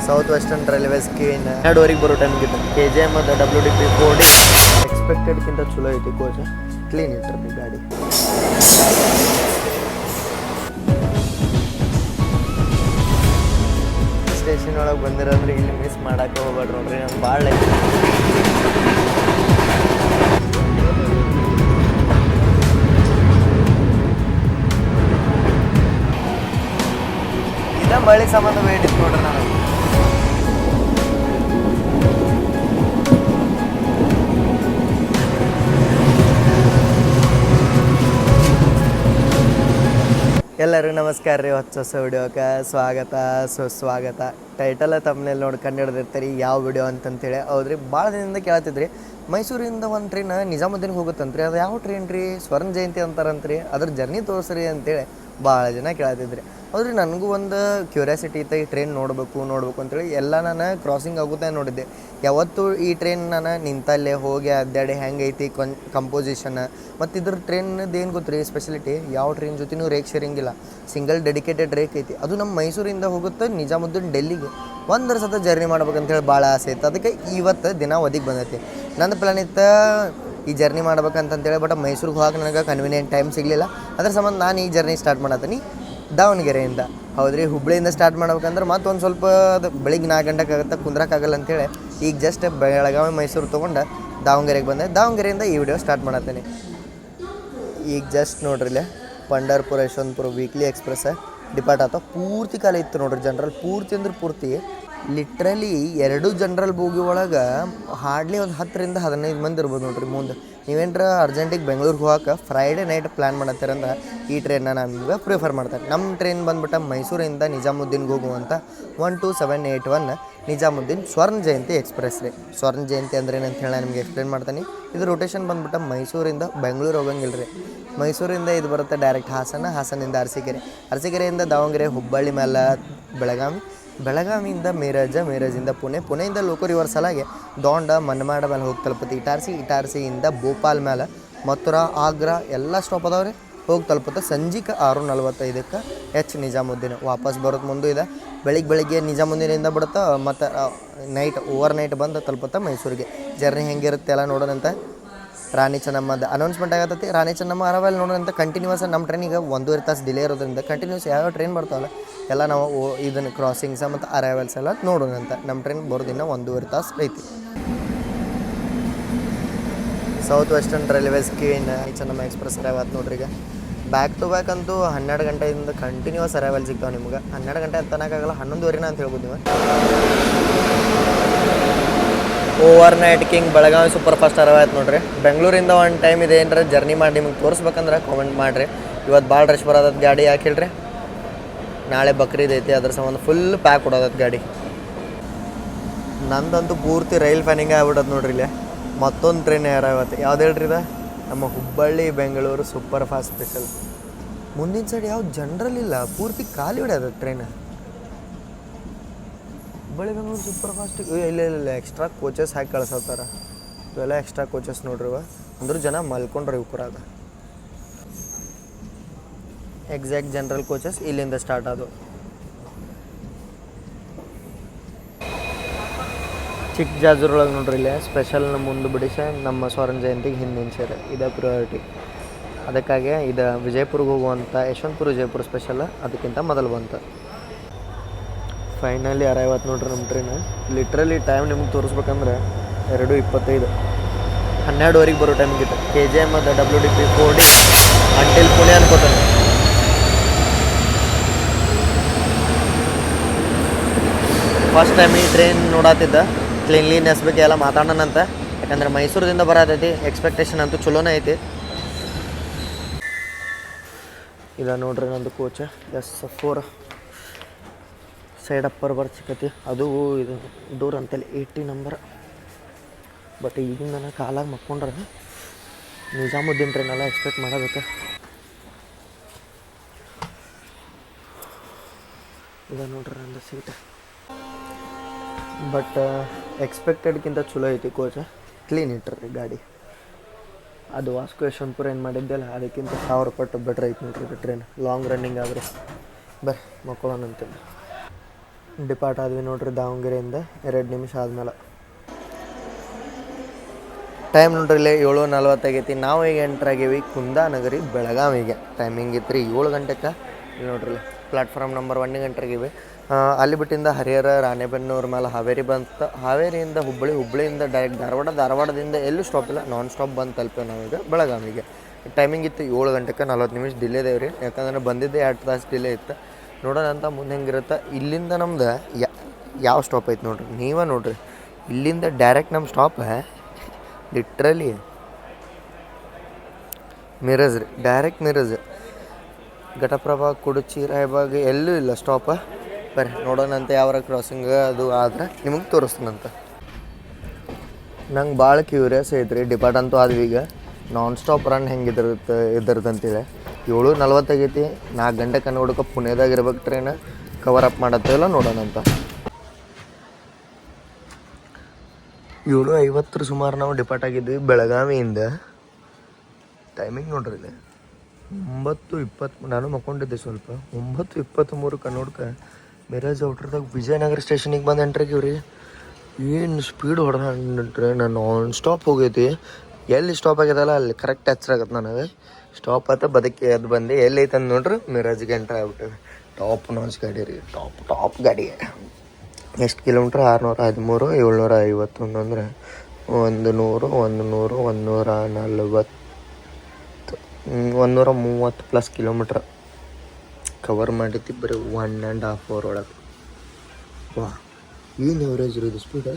South western ರೈಲ್ವೇಸ್ಗೆ 2:30 ಬರೋ ಟೈಮ್ಗೆ KGM ಮತ್ತು WDP 4D ಎಕ್ಸ್ಪೆಕ್ಟೆಡ್ಗಿಂತ ಚಲೋ ಐತಿ ಕೋಚ್. ಕ್ಲೀನ್ ಇಟ್ಟಿರ್ತೀವಿ ಗಾಡಿ. ಸ್ಟೇಷನ್ ಒಳಗೆ ಬಂದಿರೋದ್ರೆ ಇಲ್ಲಿ ಮಿಸ್ ಮಾಡೋಕ್ಕೆ ಹೋಗ್ಬೇಡ್ರಿ ನೋಡ್ರಿ. ನಂಗೆ ಭಾಳ ಇದ ಬಳಿ ಸಂಬಂಧ ಬೇಡಿತ್ತು ನೋಡ್ರಿ ನಾನು. ಎಲ್ಲರಿಗೂ ನಮಸ್ಕಾರ ರೀ. ಹೊಸ ವಿಡಿಯೋಕ್ಕೆ ಸ್ವಾಗತ ಸುಸ್ವಾಗತ. ಟೈಟಲ್ ತಮ್ಮನೇಲಿ ನೋಡಿ ಕಂಡಿಡ್ದಿರ್ತೀರಿ ಯಾವ ವಿಡಿಯೋ ಅಂತಂತೇಳಿ. ಹೌದ್ರಿ, ಭಾಳ ದಿನದಿಂದ ಕೇಳ್ತಿದ್ರಿ ಮೈಸೂರಿಂದ ಒಂದು ಟ್ರೈನ್ ನಿಜಾಮುದ್ದೀನ್ಗೆ ಹೋಗುತ್ತಂತ್ರಿ. ಅದು ಯಾವ ಟ್ರೈನ್ ರೀ? ಸ್ವರ್ಣ ಜಯಂತಿ ಅಂತಾರಂತ್ರಿ, ಅದ್ರ ಜರ್ನಿ ತೋರಿಸ್ರಿ ಅಂತೇಳಿ ಭಾಳ ಜನ ಕೇಳ್ತಿದ್ರಿ. ಹೌದ್ರಿ, ನನಗೂ ಒಂದು ಕ್ಯೂರಿಯಾಸಿಟಿ ಇತ್ತು, ಈ ಟ್ರೈನ್ ನೋಡಬೇಕು ಅಂತೇಳಿ. ಎಲ್ಲ ನಾನು ಕ್ರಾಸಿಂಗ್ ಆಗುತ್ತೆ ನೋಡಿದ್ದೆ. ಯಾವತ್ತು ಈ ಟ್ರೈನ್ ನಾನು ನಿಂತಲ್ಲೇ ಹೋಗಿ ಅಡ್ಡಾಡಿ ಹೆಂಗೈತಿ ಕಂಪೋಸಿಷನ್ ಮತ್ತು ಇದ್ರ ಟ್ರೈನ್ದು ಏನು ಗೊತ್ತು ರೀ ಸ್ಪೆಷಲಿಟಿ? ಯಾವ ಟ್ರೈನ್ ಜೊತೆನೂ ರೇಕ್ ಶೇರಿಂಗ್ ಇಲ್ಲ, ಸಿಂಗಲ್ ಡೆಡಿಕೇಟೆಡ್ ರೇಕ್ ಐತಿ. ಅದು ನಮ್ಮ ಮೈಸೂರಿಂದ ಹೋಗುತ್ತೆ ನಿಜಾಮುದ್ದೀನ್ ಡೆಲ್ಲಿಗೆ. ಒಂದರ ಸತ ಜರ್ನಿ ಮಾಡ್ಬೇಕಂತೇಳಿ ಭಾಳ ಆಸೆ ಇತ್ತು. ಅದಕ್ಕೆ ಇವತ್ತು ದಿನ ಒದಗಿ ಬಂದೈತಿ. ನಂದು ಪ್ಲಾನ್ ಇತ್ತು ಈ ಜರ್ನಿ ಮಾಡ್ಬೇಕಂತಂತೇಳಿ. ಬಟ್ ಮೈಸೂರಿಗೆ ಹೋಗಕ್ಕೆ ನನಗೆ ಕನ್ವೀನಿಯೆಂಟ್ ಟೈಮ್ ಸಿಗಲಿಲ್ಲ. ಅದ್ರ ಸಂಬಂಧ ನಾನು ಈ ಜರ್ನಿ ಸ್ಟಾರ್ಟ್ ಮಾಡತ್ತೀನಿ ದಾವಣಗೆರೆಯಿಂದ. ಹೌದ್ರಿ, ಹುಬ್ಬಳ್ಳಿಯಿಂದ ಸ್ಟಾರ್ಟ್ ಮಾಡ್ಬೇಕಂದ್ರೆ ಮತ್ತು ಒಂದು ಸ್ವಲ್ಪ ಅದು ಬೆಳಿಗ್ಗೆ 4 ಗಂಟೆಗೆ ಆಗುತ್ತೆ, ಕುಂದ್ರಕ್ಕಾಗಲ್ಲ ಅಂತೇಳಿ ಈಗ ಜಸ್ಟ್ ಬೆಳಗಾವಿ ಮೈಸೂರು ತೊಗೊಂಡು ದಾವಣಗೆರೆಗೆ ಬಂದೆ. ದಾವಣಗೆರೆಯಿಂದ ಈ ವಿಡಿಯೋ ಸ್ಟಾರ್ಟ್ ಮಾಡತ್ತೀನಿ. ಈಗ ಜಸ್ಟ್ ನೋಡ್ರಿ ಇಲ್ಲೇ Pandharpur Yeshwanthpur weekly express depart ಆತ. ಪೂರ್ತಿ ಖಾಲಿ ಇತ್ತು ನೋಡ್ರಿ ಜನರಲ್. ಪೂರ್ತಿ ಅಂದ್ರೆ ಪೂರ್ತಿ ಲಿಟ್ರಲಿ 2 ಜನರಲ್ ಬೋಗಿ ಒಳಗೆ ಹಾರ್ಡ್ಲಿ ಒಂದು 10ರಿಂದ 15 ಮಂದಿ ಇರ್ಬೋದು ನೋಡ್ರಿ ಮುಂದೆ. ನೀವೇನ್ರ ಅರ್ಜೆಂಟಿಗೆ ಬೆಂಗಳೂರಿಗೆ ಹೋಗಕ್ಕೆ ಫ್ರೈಡೇ ನೈಟ್ ಪ್ಲ್ಯಾನ್ ಮಾಡತ್ತೀರಂದ್ರೆ ಈ ಟ್ರೈನ್ನ ನಮ್ಗೆ ಪ್ರಿಫರ್ ಮಾಡ್ತಾರೆ. ನಮ್ಮ ಟ್ರೈನ್ ಬಂದ್ಬಿಟ್ಟು ಮೈಸೂರಿಂದ ನಿಜಾಮುದ್ದೀನ್ಗೆ ಹೋಗುವಂಥ 12781 ನಿಜಾಮುದ್ದೀನ್ ಸ್ವರ್ಣ ಜಯಂತಿ ಎಕ್ಸ್ಪ್ರೆಸ್ ರೀ. ಸ್ವರ್ಣ ಜಯಂತಿ ಅಂದ್ರೆ ಏನಂತ ಹೇಳಿ ನಿಮಗೆ ಎಕ್ಸ್ಪ್ಲೇನ್ ಮಾಡ್ತೀನಿ. ಇದು ರೊಟೇಷನ್ ಬಂದ್ಬಿಟ್ಟು ಮೈಸೂರಿಂದ ಬೆಂಗಳೂರು ಹೋಗಂಗಿಲ್ಲ ರೀ. ಮೈಸೂರಿಂದ ಇದು ಬರುತ್ತೆ ಡೈರೆಕ್ಟ್ ಹಾಸನಿಂದ ಅರಸೀಕೆರೆಯಿಂದ ದಾವಣಗೆರೆ, ಹುಬ್ಬಳ್ಳಿ ಮೇಲೆ ಬೆಳಗಾವಿಯಿಂದ ಮೇರಜಿಂದ ಪುಣೆಯಿಂದ ಲೋಕೋ ರಿವರ್ಸಲ್ ಆಗಿ ದೋಂಡ ಮನ್ಮಾಡ ಮೇಲೆ ಹೋಗಿ ತಲುಪುತ್ತೆ ಇಟಾರ್ಸಿಯಿಂದ ಭೋಪಾಲ್ ಮೇಲೆ ಮಥುರಾ, ಆಗ್ರಾ ಎಲ್ಲ ಸ್ಟಾಪ್ ಅದಾವ್ರಿ. ಹೋಗಿ ತಲುಪುತ್ತೆ ಸಂಜೆಗೆ 6:45 ಎಚ್ ನಿಜಾಮುದ್ದೀನ್. ವಾಪಸ್ ಬರೋದು ಮುಂದೆ ಇದೆ. ಬೆಳಿಗ್ಗೆ ನಿಜಾಮುದ್ದೀನಿಂದ ಬಿಡುತ್ತೆ, ಮತ್ತು ಓವರ್ ನೈಟ್ ಬಂದು ತಲುಪುತ್ತೆ ಮೈಸೂರಿಗೆ. ಜರ್ನಿ ಹೆಂಗಿರುತ್ತೆ ಎಲ್ಲ ನೋಡೋಣಂತ. ರಾಣಿ ಚೆನ್ನಮ್ಮದ ಅನೌನ್ಸ್ಮೆಂಟ್ ಆಗತ್ತೈತಿ. ರಾಣಿ ಚೆನ್ನಮ್ಮ ಅರವಲ್ಲಿ ನೋಡೋಣಂತ. ಕಂಟಿನ್ಯೂಸ್ ನಮ್ಮ ಟ್ರೈನಿಗೆ 1.5 ತಾಸು ಡಿಲೇ ಇರೋದ್ರಿಂದ ಕಂಟಿನ್ಯೂಸ್ ಯಾವ ಟ್ರೈನ್ ಬರ್ತಾವಲ್ಲ ಎಲ್ಲ ನಾವು ಇದನ್ನು ಕ್ರಾಸಿಂಗ್ಸ ಮತ್ತು ಅರೈವಲ್ಸ್ ಎಲ್ಲ ನೋಡೋಣಂತ. ನಮ್ಮ ಟ್ರೈನ್ ಬರೋದಿನ್ನ 1.5 ತಾಸು ಐತಿ. ಸೌತ್ ವೆಸ್ಟರ್ನ್ ರೈಲ್ವೇಸ್ಗೆ ಚೆನ್ನಮ್ಮ ಎಕ್ಸ್ಪ್ರೆಸ್ ಅರೈವತ್ತು ನೋಡ್ರಿ. ಈಗ ಬ್ಯಾಕ್ ಟು ಬ್ಯಾಕ್ ಅಂತೂ 12 ಗಂಟೆಯಿಂದ ಕಂಟಿನ್ಯೂಸ್ ಅರೈವಲ್ ಸಿಗ್ತಾವೆ ನಿಮ್ಗೆ. 12 ಗಂಟೆ ಅಂತನಕ್ಕಾಗಲ್ಲ, 11:15 ಅಂತ ಹೇಳ್ಬೋದು ನೀವು. Over night king Belagavi super fast ಅರವತ್ತು ನೋಡ್ರಿ. ಬೆಂಗಳೂರಿಂದ ಒಂದು ಟೈಮ್ ಇದೆ ಏನಾರ ಜರ್ನಿ ಮಾಡಿ ನಿಮ್ಗೆ ತೋರಿಸ್ಬೇಕಂದ್ರೆ ಕಾಮೆಂಟ್ ಮಾಡಿರಿ. ಇವತ್ತು ಭಾಳ ರಶ್ ಬರೋದತ್ತು ಗಾಡಿ. ಯಾಕೆ ಹೇಳ್ರಿ, ನಾಳೆ ಬಕ್ರೀದ್ ಐತಿ, ಅದ್ರ ಸಂಬಂಧ ಫುಲ್ ಪ್ಯಾಕ್ ಕೊಡೋದತ್ತು ಗಾಡಿ. ನಂದಂತೂ ಪೂರ್ತಿ ರೈಲ್ ಫ್ಯಾನಿಂಗ್ ಆಗ್ಬಿಡೋದು ನೋಡ್ರಿ. ಇಲ್ಲೇ ಮತ್ತೊಂದು ಟ್ರೈನ್ ಅರವತ್ತು. ಯಾವ್ದು ಹೇಳ್ರಿ ಇದು? ನಮ್ಮ Hubballi Bengaluru super fast special. ಮುಂದಿನ ಸೈಡ್ ಯಾವ್ದು ಜನರಲ್ ಇಲ್ಲ, ಪೂರ್ತಿ ಖಾಲಿ ಹೊಡ್ಯದ ಟ್ರೈನ್. ಹುಬ್ಬಳ್ಳಿ ಬೆಂಗಳೂರು ಸೂಪರ್ ಫಾಸ್ಟಿಗೆ ಇಲ್ಲ ಎಕ್ಸ್ಟ್ರಾ ಕೋಚಸ್ ಹಾಕಿ ಕಳ್ಸತ್ತಾರ. ಇವೆಲ್ಲ ಎಕ್ಸ್ಟ್ರಾ ಕೋಚಸ್ ನೋಡ್ರಿ. ಅಂದ್ರೆ ಜನ ಮಲ್ಕೊಂಡ್ರಿ ಇವ್ಕುರಾಗ. ಎಕ್ಸಾಕ್ಟ್ ಜನರಲ್ ಕೋಚಸ್ ಇಲ್ಲಿಂದ ಸ್ಟಾರ್ಟ್ ಆದವು. ಚಿಕ್ಕ ಜಾಜೂರೊಳಗೆ ನೋಡ್ರಿ ಇಲ್ಲೇ ಸ್ಪೆಷಲ್ನ ಮುಂದೆ ಬಿಡಿಸ ನಮ್ಮ ಸ್ವರ್ಣ ಜಯಂತಿಗೆ ಹಿಂದಿನ ಸೇರಿ ಇದೇ ಪ್ರಿಯಾರಿಟಿ. ಅದಕ್ಕಾಗಿ ಇದು ವಿಜಯಪುರಕ್ಕೆ ಹೋಗುವಂಥ ವಿಜಯಪುರ ಸ್ಪೆಷಲ್ ಅದಕ್ಕಿಂತ ಮೊದಲು ಬಂತು. ಫೈನಲಿ ಅರೈವತ್ತು ನೋಡ್ರಿ ನಮ್ಮ ಟ್ರೈನ್. ಲಿಟ್ರಲಿ ಟೈಮ್ ನಿಮ್ಗೆ ತೋರಿಸ್ಬೇಕಂದ್ರೆ 2:25 12:30 ಬರೋ ಟೈಮ್ಗಿತ್ತು. KGM ಮತ್ತು WDP 4D ಅಂಟಿಲ್ ಪುಣೆ ಅನ್ಕೋತಾನೆ. ಫಸ್ಟ್ ಟೈಮ್ ಈ ಟ್ರೈನ್ ನೋಡತ್ತಿದ್ದ. ಕ್ಲೀನ್ಲಿನೆಸ್ ಬಗ್ಗೆ ಎಲ್ಲ ಮಾತಾಡೋಣಂತ. ಯಾಕಂದ್ರೆ ಮೈಸೂರಿಂದ ಬರತೈತಿ. ಎಕ್ಸ್ಪೆಕ್ಟೇಷನ್ ಅಂತೂ ಚಲೋನೇ ಐತಿ. ಇಲ್ಲ ನೋಡ್ರಿ ನಂದು ಕೋಚ S4 ಸೈಡ್ ಅಪ್ಪರ್ ಬರ್ತ್ ಸಿಕ್ಕತಿ. ಅದು ಇದು ಡೋರ್ ಅಂತೇಳಿ 80 ನಂಬರ್. ಬಟ್ ಈಗಿನ ನಾನು ಕಾಲಾಗಿ ಮಕ್ಕೊಂಡ್ರೆ ನಿಜಾಮುದ್ದೀನ್ ಟ್ರೈನೆಲ್ಲ ಎಕ್ಸ್ಪೆಕ್ಟ್ ಮಾಡೋದಕ್ಕೆ. ಇದು ನೋಡ್ರಿ ನಂದು ಸೀಟ್. ಬಟ್ ಎಕ್ಸ್ಪೆಕ್ಟೆಡ್ಗಿಂತ ಚಲೋ ಐತಿ ಕೋಚ. ಕ್ಲೀನ್ ಇಟ್ಟಿರಿ ಗಾಡಿ. ಅದು ವಾಸ್ಕೋ ಯಶವಂತಪುರ ಏನು ಮಾಡಿದ್ದೆಲ್ಲ ಅದಕ್ಕಿಂತ 1000 ಪಟ್ಟು ಬೆಟ್ರ್ ಐತಿ ನೋಡ್ರಿ ಇದು ಟ್ರೈನ್. ಲಾಂಗ್ ರನ್ನಿಂಗ್ ಆದರೆ ಬರ್ರಿ ಮಕ್ಕಳೋಣಂತೇಳಿ. ಡಿಪಾರ್ಟ್ ಆದ್ವಿ ನೋಡ್ರಿ ದಾವಣಗೆರೆಯಿಂದ 2 ನಿಮಿಷ ಆದ್ಮೇಲೆ. ಟೈಮ್ ನೋಡ್ರಿ ಇಲ್ಲಿ 7:40 ಆಗೈತಿ. ನಾವು ಈಗ ಎಂಟ್ರ್ ಆಗೀವಿ ಕುಂದಾನಗರಿ ಬೆಳಗಾವಿಗೆ. ಟೈಮಿಂಗ್ ಇತ್ತು ರೀ 7 ಗಂಟೆಗೆ. ಇಲ್ಲಿ ನೋಡ್ರಿ ಪ್ಲಾಟ್ಫಾರ್ಮ್ ನಂಬರ್ 1 ಗಂಟೆಗೆ. ಅಲ್ಲಿ ಬಿಟ್ಟಿಂದ ಹರಿಹರ, ರಾಣೆಬೆನ್ನೂರು ಮೇಲೆ ಹಾವೇರಿ ಬಂತು. ಹಾವೇರಿಯಿಂದ ಹುಬ್ಬಳ್ಳಿ, ಹುಬ್ಬಳ್ಳಿಯಿಂದ ಡೈರೆಕ್ಟ್ ಧಾರವಾಡ, ಧಾರವಾಡದಿಂದ ಎಲ್ಲೂ ಸ್ಟಾಪ್ ಇಲ್ಲ, ನಾನ್ ಸ್ಟಾಪ್ ಬಂದು ತಲುಪೇವೆ ನಾವೀಗ ಬೆಳಗಾವಿಗೆ. ಟೈಮಿಂಗ್ ಇತ್ತು 7 ಗಂಟೆಗೆ. 40 ನಿಮಿಷ ಡಿಲೇ ಇದೇವೆ ರೀ, ಯಾಕಂದ್ರೆ ಬಂದಿದ್ದೆ 2 ತಾಸು ಡಿಲೇ ಇತ್ತು. ನೋಡೋಣ ಅಂತ ಮುಂದೆ ಹೆಂಗಿರುತ್ತೆ. ಇಲ್ಲಿಂದ ನಮ್ದು ಯಾವ ಸ್ಟಾಪ್ ಐತೆ ನೋಡ್ರಿ, ನೀವೇ ನೋಡ್ರಿ. ಇಲ್ಲಿಂದ ಡೈರೆಕ್ಟ್ ನಮ್ಮ ಸ್ಟಾಪ್ ಲಿಟ್ರಲಿ ಮಿರಜ್ ರೀ, ಡೈರೆಕ್ಟ್ ಮಿರಜ್. ಘಟಪ್ರಭಾ, ಕುಡಚಿ, ರಾಯಬಾಗ್ ಎಲ್ಲೂ ಇಲ್ಲ ಸ್ಟಾಪ. ಬರ್ರಿ ನೋಡೋಣಂತೆ ಯಾವ್ರ ಕ್ರಾಸಿಂಗ್ ಅದು ಆದ್ರೆ ನಿಮಗೆ ತೋರಿಸ್ತೀನಂತ. ನಂಗೆ ಭಾಳ ಕ್ಯೂರಿಯಸ್ ಐತ್ರಿ. ಡಿಪಾರ್ಟ್ ಅಂತೂ ಆದ್ವಿ ಈಗ. ನಾನ್ ಸ್ಟಾಪ್ ರನ್ ಹೆಂಗೆ ಇದ್ರದಂತೇಳಿ 7:40 ಆಗೈತಿ. 4 ಗಂಟೆ ಕನ್ನಡಕ್ಕೆ ಪುಣೆದಾಗ ಇರ್ಬೇಕು ಟ್ರೈನ್. ಕವರ್ ಅಪ್ ಮಾಡತ್ತೇಲ್ಲ ನೋಡೋಣಂತ. 7:50 ಸುಮಾರು ನಾವು ಡಿಪಾರ್ಟ್ ಆಗಿದ್ವಿ ಬೆಳಗಾವಿಯಿಂದ. ಟೈಮಿಂಗ್ ನೋಡ್ರಿ ಇಲ್ಲಿ 9:20. ನಾನು ಮಕ್ಕೊಂಡಿದ್ದೆ ಸ್ವಲ್ಪ. 9:23 ಕನ್ನಡಕ್ಕೆ ಮಿರಾಜ್ ಔಟ್ರದಾಗ ವಿಜಯನಗರ ಸ್ಟೇಷನಿಗೆ ಬಂದು ಎಂಟ್ರಾಗಿವ್ ರೀ. ಏನು ಸ್ಪೀಡ್ ಹೊಡೆದ ಟ್ರೈನ್, ನಾನ್ ಸ್ಟಾಪ್ ಹೋಗೈತಿ. ಎಲ್ಲಿ ಸ್ಟಾಪ್ ಆಗ್ಯದಲ್ಲ ಅಲ್ಲಿ ಕರೆಕ್ಟ್ ಆಗತ್ತೆ ನನಗೆ. ಸ್ಟಾಪ್ ಆತ ಬದಕ್ಕೆ ಅದು ಬಂದು ಎಲ್ಲಿ ಐತೆ ಅಂತ ನೋಡ್ರಿ ಮಿರಾಜ್ಗೆ ಎಂಟ್ರ್ ಆಗ್ಬಿಟ್ಟಿವಿ. ಟಾಪ್ ನಾಚ್ ಗಾಡಿ ರೀ, ಟಾಪ್ ಗಾಡಿ. ಎಷ್ಟು ಕಿಲೋಮೀಟ್ರ್? 613, 751 ಅಂದರೆ 130 ಪ್ಲಸ್ ಕಿಲೋಮೀಟ್ರ್ ಕವರ್ ಮಾಡೈತಿ ಬರೀ 1.5 hour ಒಳಗೆ. ವಾ, ಏನು ಎವರೇಜ್ ಇರೋದು ಸ್ಪೀಡ್.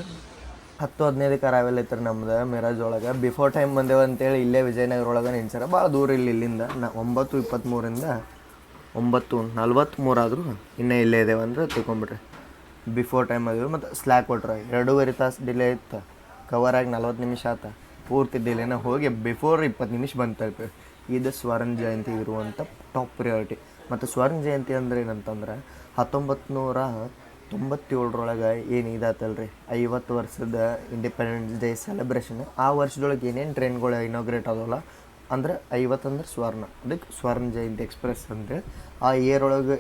10-15 ಅರೈವಲ್ ಐತ್ರಿ ನಮ್ದು ಮಿರಾಜ್ ಒಳಗೆ. ಬಿಫೋರ್ ಟೈಮ್ ಬಂದೇವು ಅಂತೇಳಿ ಇಲ್ಲೇ ವಿಜಯನಗರ ಒಳಗೆ ನಿಲ್ಸಾರ. ಭಾಳ ದೂರ ಇಲ್ಲಿಂದ 9:23 9:43 ಆದರೂ ಇನ್ನೂ ಇಲ್ಲೇ ಇದ್ದೇವೆ ಅಂದ್ರೆ ತಿಳ್ಕೊಂಬಿಡ್ರಿ. ಬಿಫೋರ್ ಟೈಮ್ ಆಗಿವೆ. ಮತ್ತು ಸ್ಲ್ಯಾಕ್ ಕೊಟ್ರೆ 2.5 ತಾಸು ಡಿಲೇ ಇತ್ತು. ಕವರ್ ಆಗಿ 40 ನಿಮಿಷ ಆತ. ಪೂರ್ತಿ ಡಿಲೇನ ಹೋಗಿ ಬಿಫೋರ್ 20 ನಿಮಿಷ ಬಂದು ತಲುಪೇವೆ. ಇದು ಸ್ವರ್ಣ ಜಯಂತಿ ಇರುವಂಥ ಟಾಪ್ ಪ್ರಿಯಾರಿಟಿ. ಮತ್ತು ಸ್ವರ್ಣ ಜಯಂತಿ ಅಂದ್ರೆ ಏನಂತಂದ್ರೆ 1997 ಏನು ಇದಾತಲ್ರಿ, 50 ವರ್ಷದ ಇಂಡಿಪೆಂಡೆನ್ಸ್ ಡೇ ಸೆಲೆಬ್ರೇಷನ್. ಆ ವರ್ಷದೊಳಗೆ ಏನೇನು ಟ್ರೈನ್ಗಳು ಇನಾಗ್ರೇಟ್ ಆಗೋಲ್ಲ ಅಂದ್ರೆ 50 ಅಂದ್ರೆ ಸ್ವರ್ಣ, ಅದಕ್ಕೆ ಸ್ವರ್ಣ ಜಯಂತಿ ಎಕ್ಸ್ಪ್ರೆಸ್ ಅಂದರೆ ಆ ಇಯರ್ ಒಳಗೆ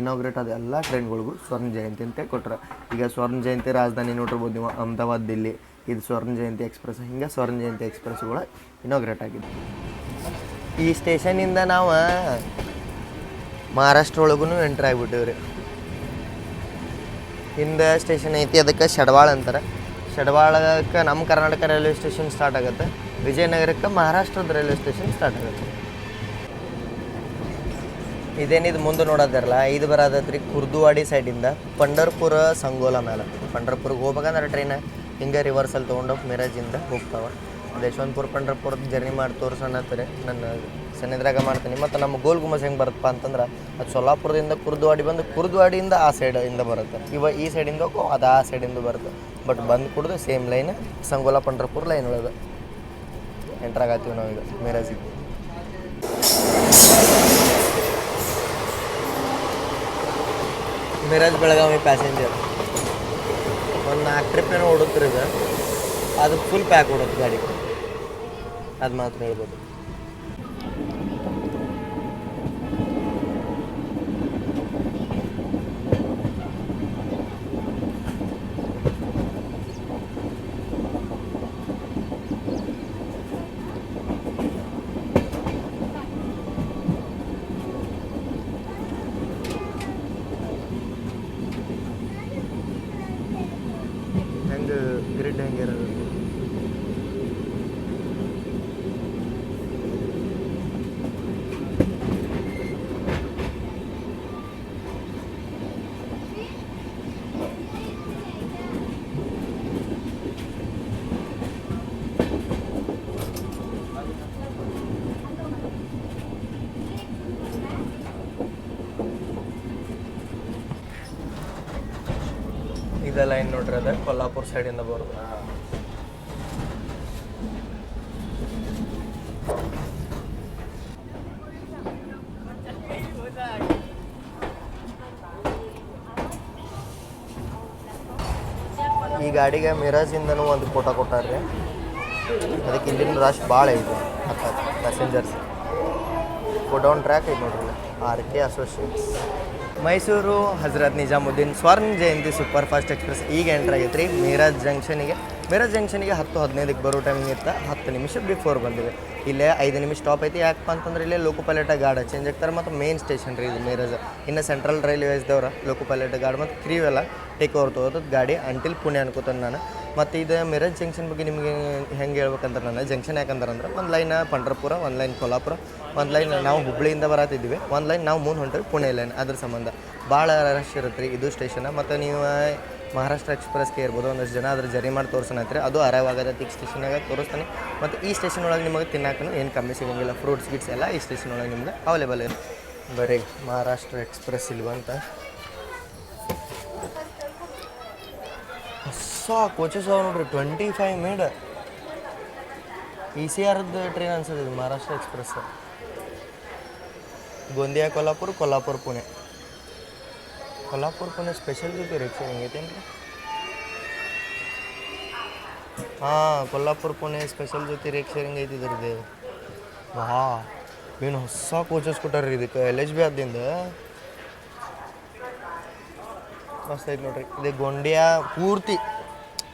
ಇನಾಗ್ರೇಟ್ ಆದ ಎಲ್ಲ ಟ್ರೈನ್ಗಳಿಗೂ ಸ್ವರ್ಣ ಜಯಂತಿ ಅಂತ ಕೊಟ್ರೆ. ಈಗ ಸ್ವರ್ಣ ಜಯಂತಿ ರಾಜಧಾನಿ ನೋಡಿರ್ಬೋದು ನೀವು, ಅಹಮದಾಬಾದ್, ದಿಲ್ಲಿ. ಇದು ಸ್ವರ್ಣ ಜಯಂತಿ ಎಕ್ಸ್ಪ್ರೆಸ್. ಹಿಂಗೆ ಸ್ವರ್ಣ ಜಯಂತಿ ಎಕ್ಸ್ಪ್ರೆಸ್ಗಳು ಇನಾಗ್ರೇಟ್ ಆಗಿದೆ. ಈ ಸ್ಟೇಷನಿಂದ ನಾವು ಮಹಾರಾಷ್ಟ್ರ ಒಳಗೂ ಎಂಟ್ರ್ ಆಗಿಬಿಟ್ಟಿವಿ ರೀ. ಹಿಂದೆ ಸ್ಟೇಷನ್ ಐತಿ, ಅದಕ್ಕೆ ಶೆಡ್ವಾಳ ಅಂತಾರೆ. ಶೆಡ್ವಾಳಕ್ಕೆ ನಮ್ಮ ಕರ್ನಾಟಕ ರೈಲ್ವೆ ಸ್ಟೇಷನ್ ಸ್ಟಾರ್ಟ್ ಆಗುತ್ತೆ. ವಿಜಯನಗರಕ್ಕೆ ಮಹಾರಾಷ್ಟ್ರದ ರೈಲ್ವೆ ಸ್ಟೇಷನ್ ಸ್ಟಾರ್ಟ್ ಆಗುತ್ತೆ. ಇದೇನಿದು ಮುಂದೆ ನೋಡೋದಿರಲ್ಲ, ಇದು ಬರೋದತ್ರಿ ಕುರ್ದುವಾಡಿ ಸೈಡಿಂದ ಪಂಢರ್ಪುರ ಸಂಗೋಲ ಮೇಲೆ. ಪಂಢರ್ಪುರ್ಗೆ ಹೋಗ್ಬೇಕಂದ್ರೆ ಟ್ರೈನ್ ಹಿಂಗೆ ರಿವರ್ಸಲ್ಲಿ ತೊಗೊಂಡೋಗಿ ಮಿರಾಜಿಂದ ಹೋಗ್ತಾವೆ. ಯಶವಂತಪುರ ಪಂಢರ್ಪುರದ ಜರ್ನಿ ಮಾಡಿ ತೋರಿಸೋಣತ್ತಾರೆ. ನನ್ನ ಸನ್ನಿದ್ರಾಗ ಮಾಡ್ತೀನಿ. ಮತ್ತು ನಮ್ಮ ಗೋಲ್ ಗುಂಬಜ್ ಹೆಂಗೆ ಬರುತ್ತಪ್ಪ ಅಂತಂದ್ರೆ ಅದು ಸೊಲ್ಲಾಪುರದಿಂದ ಕುರ್ದುವಾಡಿ ಬಂದು ಕುರ್ದುವಾಡಿಯಿಂದ ಆ ಸೈಡಿಂದ ಬರುತ್ತೆ. ಈ ಸೈಡಿಂದ ಹೋಗೋ ಅದು ಆ ಸೈಡಿಂದ ಬರುತ್ತೆ. ಬಟ್ ಬಂದು ಕುಡಿದು ಸೇಮ್ ಲೈನ್ ಸಂಗೋಲ ಪಂಢರ್ಪುರ ಲೈನ್ ಒಳಗೆ ಎಂಟ್ರಾಗತ್ತೀವಿ ನಾವೀಗ ಮಿರಾಜಿಗೆ. ಮಿರಾಜ್ ಬೆಳಗಾವಿ ಪ್ಯಾಸೆಂಜರ್ ಒಂದು 4 ಟ್ರಿಪ್ ಏನೋ ಓಡುತ್ತೀರಿ. ಇದು ಅದು ಫುಲ್ ಪ್ಯಾಕ್ ಓಡುತ್ತೆ ಗಾಡಿ, ಅದು ಮಾತ್ರ ಹೇಳ್ಬೋದು. ಹೆಂಗೆ ಗ್ರಿಡ್ ಹೆಂಗಿರೋದು. ಇದೆಲ್ಲ ಏನು ನೋಡ್ರಿ, ಅದ ಕೊಲ್ಲಾಪುರ ಸೈಡಿಂದ ಬರೋದು. ಈ ಗಾಡಿಗೆ ಮಿರಾಜಿಂದನೂ ಒಂದು ಫೋಟೋ ಕೊಟ್ಟಾರ್ರಿ. ಅದಕ್ಕೆ ಇಲ್ಲಿನ ರಶ್ ಭಾಳ ಐತೆ ಪ್ಯಾಸೆಂಜರ್ಸ್. ಗೋಡೌನ್ ಟ್ರ್ಯಾಕ್ ಐತೆ ನೋಡ್ರಿ, RK ಅಸೋಸಿಯೇಟ್ಸ್. ಮೈಸೂರು ಹಜರತ್ ನಿಜಾಮುದ್ದೀನ್ ಸ್ವರ್ಣ ಜಯಂತಿ ಸೂಪರ್ ಫಾಸ್ಟ್ ಎಕ್ಸ್ಪ್ರೆಸ್ ಈಗ ಎಂಟ್ರ್ ಆಗೈತೆ ರೀ ಮೀರಾಜ್ ಜಂಕ್ಷನಿಗೆ 10-15ಕ್ಕೆ ಬರೋ ಟೈಮಿಂಗ್ ಇತ್ತು 10 ನಿಮಿಷ ಬಿಫೋರ್ ಬಂದಿವೆ. ಇಲ್ಲೇ 5 ನಿಮಿಷ ಸ್ಟಾಪ್ ಐತಿ. ಯಾಕಪ್ಪ ಅಂತಂದ್ರೆ ಇಲ್ಲೇ ಲೋಕೋ ಪೈಲಟ್ ಗಾರ್ಡ್ ಚೇಂಜ್ ಆಗ್ತಾರೆ ಮತ್ತು ಮೇನ್ ಸ್ಟೇಷನ್ ರೀ ಇದು ಮೀರಾಜ್. ಇನ್ನು ಸೆಂಟ್ರಲ್ ರೈಲ್ವೇಸ್ದವ್ರು ಲೋಕೋ ಪೈಲಟ್ ಗಾರ್ಡ್ ಮತ್ತು ಕ್ರೀವ್ ಎಲ್ಲ ಟೇಕ್ ಓವರ್ ತೊಗೋದು ಗಾಡಿ ಅಂಟಿಲ್ ಪುಣೆ ಅನ್ಕೋತಾನೆ ನಾನು. ಮತ್ತು ಇದು ಮೀರಾಜ್ ಜಂಕ್ಷನ್ ಬಗ್ಗೆ ನಿಮಗೆ ಹೆಂಗೆ ಹೇಳ್ಬೇಕಂದ್ರೆ ನಾನು ಜಂಕ್ಷನ್ ಯಾಕಂದ್ರೆ ಒಂದು ಲೈನ್ ಪಂಡ್ರಪುರ, ಒಂದು ಲೈನ್ ಕೊಲ್ಹಾಪುರ, ಒಂದು ಲೈನ್ ನಾವು ಹುಬ್ಳಿಯಿಂದ ಬರತ್ತಿದ್ವಿ, ಒಂದು ಲೈನ್ ನಾವು ಮುಂದೆ ಹೊಂಟಿವಿ ಪುಣೆ ಲೈನ್. ಅದ್ರ ಸಂಬಂಧ ಭಾಳ ರಶ್ ಇರುತ್ತೆ ರೀ ಇದು ಸ್ಟೇಷನ್. ಮತ್ತು ನೀವು ಮಹಾರಾಷ್ಟ್ರ ಎಕ್ಸ್ಪ್ರೆಸ್ಗೆ ಇರ್ಬೋದು ಒಂದಷ್ಟು ಜನ ಅದ್ರ ಜರ್ನಿ ಮಾಡಿ ತೋರಿಸೋಣತ್ರಿ. ಅದು ಅರೈವ್ ಆಗೋದಕ್ಕೆ ಈಗ ಸ್ಟೇಷನಾಗ ತೋರಿಸ್ತಾನೆ. ಮತ್ತು ಈ ಸ್ಟೇಷನ್ ಒಳಗೆ ನಿಮಗೆ ತಿನ್ನಕ್ಕೂ ಏನು ಕಮ್ಮಿ ಸಿಗೋಂಗಿಲ್ಲ. ಫ್ರೂಟ್ಸ್ ಗಿಟ್ಸ್ ಎಲ್ಲ ಈ ಸ್ಟೇಷನ್ ಒಳಗೆ ನಿಮ್ಗೆ ಅವೈಲೇಬಲ್ ಇರುತ್ತೆ. ಬರೀ ಮಹಾರಾಷ್ಟ್ರ ಎಕ್ಸ್ಪ್ರೆಸ್ ಇಲ್ವಂತ ಹೊಸ ಕೋಚಸ್ ಅವ ನೋಡ್ರಿ. 25 ಮಿನಿಟ್ ECRದ ಟ್ರೈನ್ ಅನ್ಸೋದು ಇದು ಮಹಾರಾಷ್ಟ್ರ ಎಕ್ಸ್ಪ್ರೆಸ್. ಗೋಂದಿಯಾ ಕೊಲ್ಹಾಪುರ, ಕೊಲ್ಹಾಪುರ ಪುಣೆ, ಕೊಲ್ಹಾಪುರ ಪುಣೆ ಸ್ಪೆಷಲ್ ಜೊತೆ ರಿಕ್ಷಾ ಹೆಂಗೈತೇನು ರೀ? ಹಾಂ, ಕೊಲ್ಹಾಪುರ ಪುಣೆ ಸ್ಪೆಷಲ್ ಜೊತೆ ರಿಕ್ಷಾ ಹೆಂಗೈತಿ ಇದ್ರದ್ದು. ಏನು ಹೊಸ ಕೋಚಸ್ ಕೊಟ್ಟಾರ್ರಿ ಇದಕ್ಕೆ. LHB ಆದಿಂದ ಮಸ್ತ್ ಐತೆ ನೋಡ್ರಿ. ಇದು ಗೊಂಡಿಯಾ ಪೂರ್ತಿ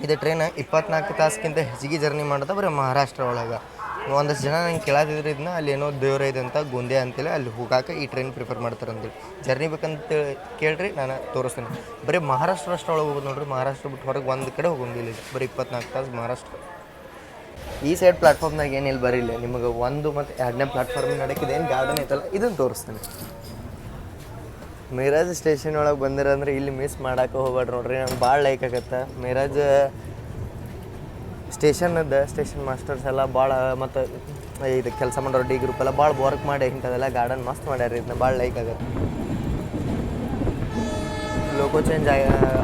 ಇದು ಟ್ರೈನ್ 24 ತಾಸಿಗಿಂತ ಹೆಚ್ಚಿಗೆ ಜರ್ನಿ ಮಾಡೋದು ಬರೀ ಮಹಾರಾಷ್ಟ್ರ ಒಳಗೆ. ಒಂದಷ್ಟು ಜನ ನಂಗೆ ಕೇಳಾತಿದ್ರು ಇದನ್ನ. ಅಲ್ಲಿ ಏನೋ ದೇವ್ರ ಇದೆ ಅಂತ ಗೊಂದಿಯಾ ಅಂತೇಳಿ ಅಲ್ಲಿ ಹೋಗಾಕ ಈ ಟ್ರೈನ್ ಪ್ರಿಫರ್ ಮಾಡ್ತಾರೆ ಅಂತೇಳಿ. ಜರ್ನಿ ಬೇಕಂತ ಕೇಳ್ರಿ, ನಾನು ತೋರಿಸ್ತೀನಿ. ಬರೀ ಮಹಾರಾಷ್ಟ್ರ ಅಷ್ಟು ಒಳಗೆ ಹೋಗೋದು ನೋಡ್ರಿ. ಮಹಾರಾಷ್ಟ್ರ ಬಿಟ್ಟು ಹೊರಗೆ ಒಂದು ಕಡೆ ಹೋಗೋಂಗಿಲ್ಲ ಇದು. ಬರೀ 24 ತಾಸು ಮಹಾರಾಷ್ಟ್ರ. ಈ ಸೈಡ್ ಪ್ಲಾಟ್ಫಾರ್ಮ್ನಾಗ ಏನಿಲ್ಲ ಬರೀಲ್ಲ ನಿಮಗೆ 1 ಮತ್ತು 2ನೇ ಪ್ಲಾಟ್ಫಾರ್ಮ್ ನಡಕಿದೆ ಏನು ಗಾರ್ಡನ್ ಐತಲ್ಲ ಇದನ್ನು ತೋರಿಸ್ತೀನಿ. ಮೀರಾಜ್ ಸ್ಟೇಷನ್ ಒಳಗೆ ಬಂದಿರಂದ್ರೆ ಇಲ್ಲಿ ಮಿಸ್ ಮಾಡೋಕೆ ಹೋಗ್ಬೇಡ್ರಿ ನೋಡ್ರಿ. ನಂಗೆ ಭಾಳ ಲೈಕ್ ಆಗತ್ತೆ ಮೀರಾಜ್ ಸ್ಟೇಷನ್ ಮಾಸ್ಟರ್ಸ್ ಎಲ್ಲ ಭಾಳ ಮತ್ತು ಇದು ಕೆಲಸ ಮಾಡೋರು ಡಿ ಗ್ರೂಪ್ ಎಲ್ಲ ಭಾಳ ವರ್ಕ್ ಮಾಡಿ ಇಂಥದೆಲ್ಲ ಗಾರ್ಡನ್ ಮಸ್ತ್ ಮಾಡ್ಯಾರ. ಇದನ್ನ ಭಾಳ ಲೈಕ್ ಆಗತ್ತೆ. ಲೋಕೋ ಚೇಂಜ್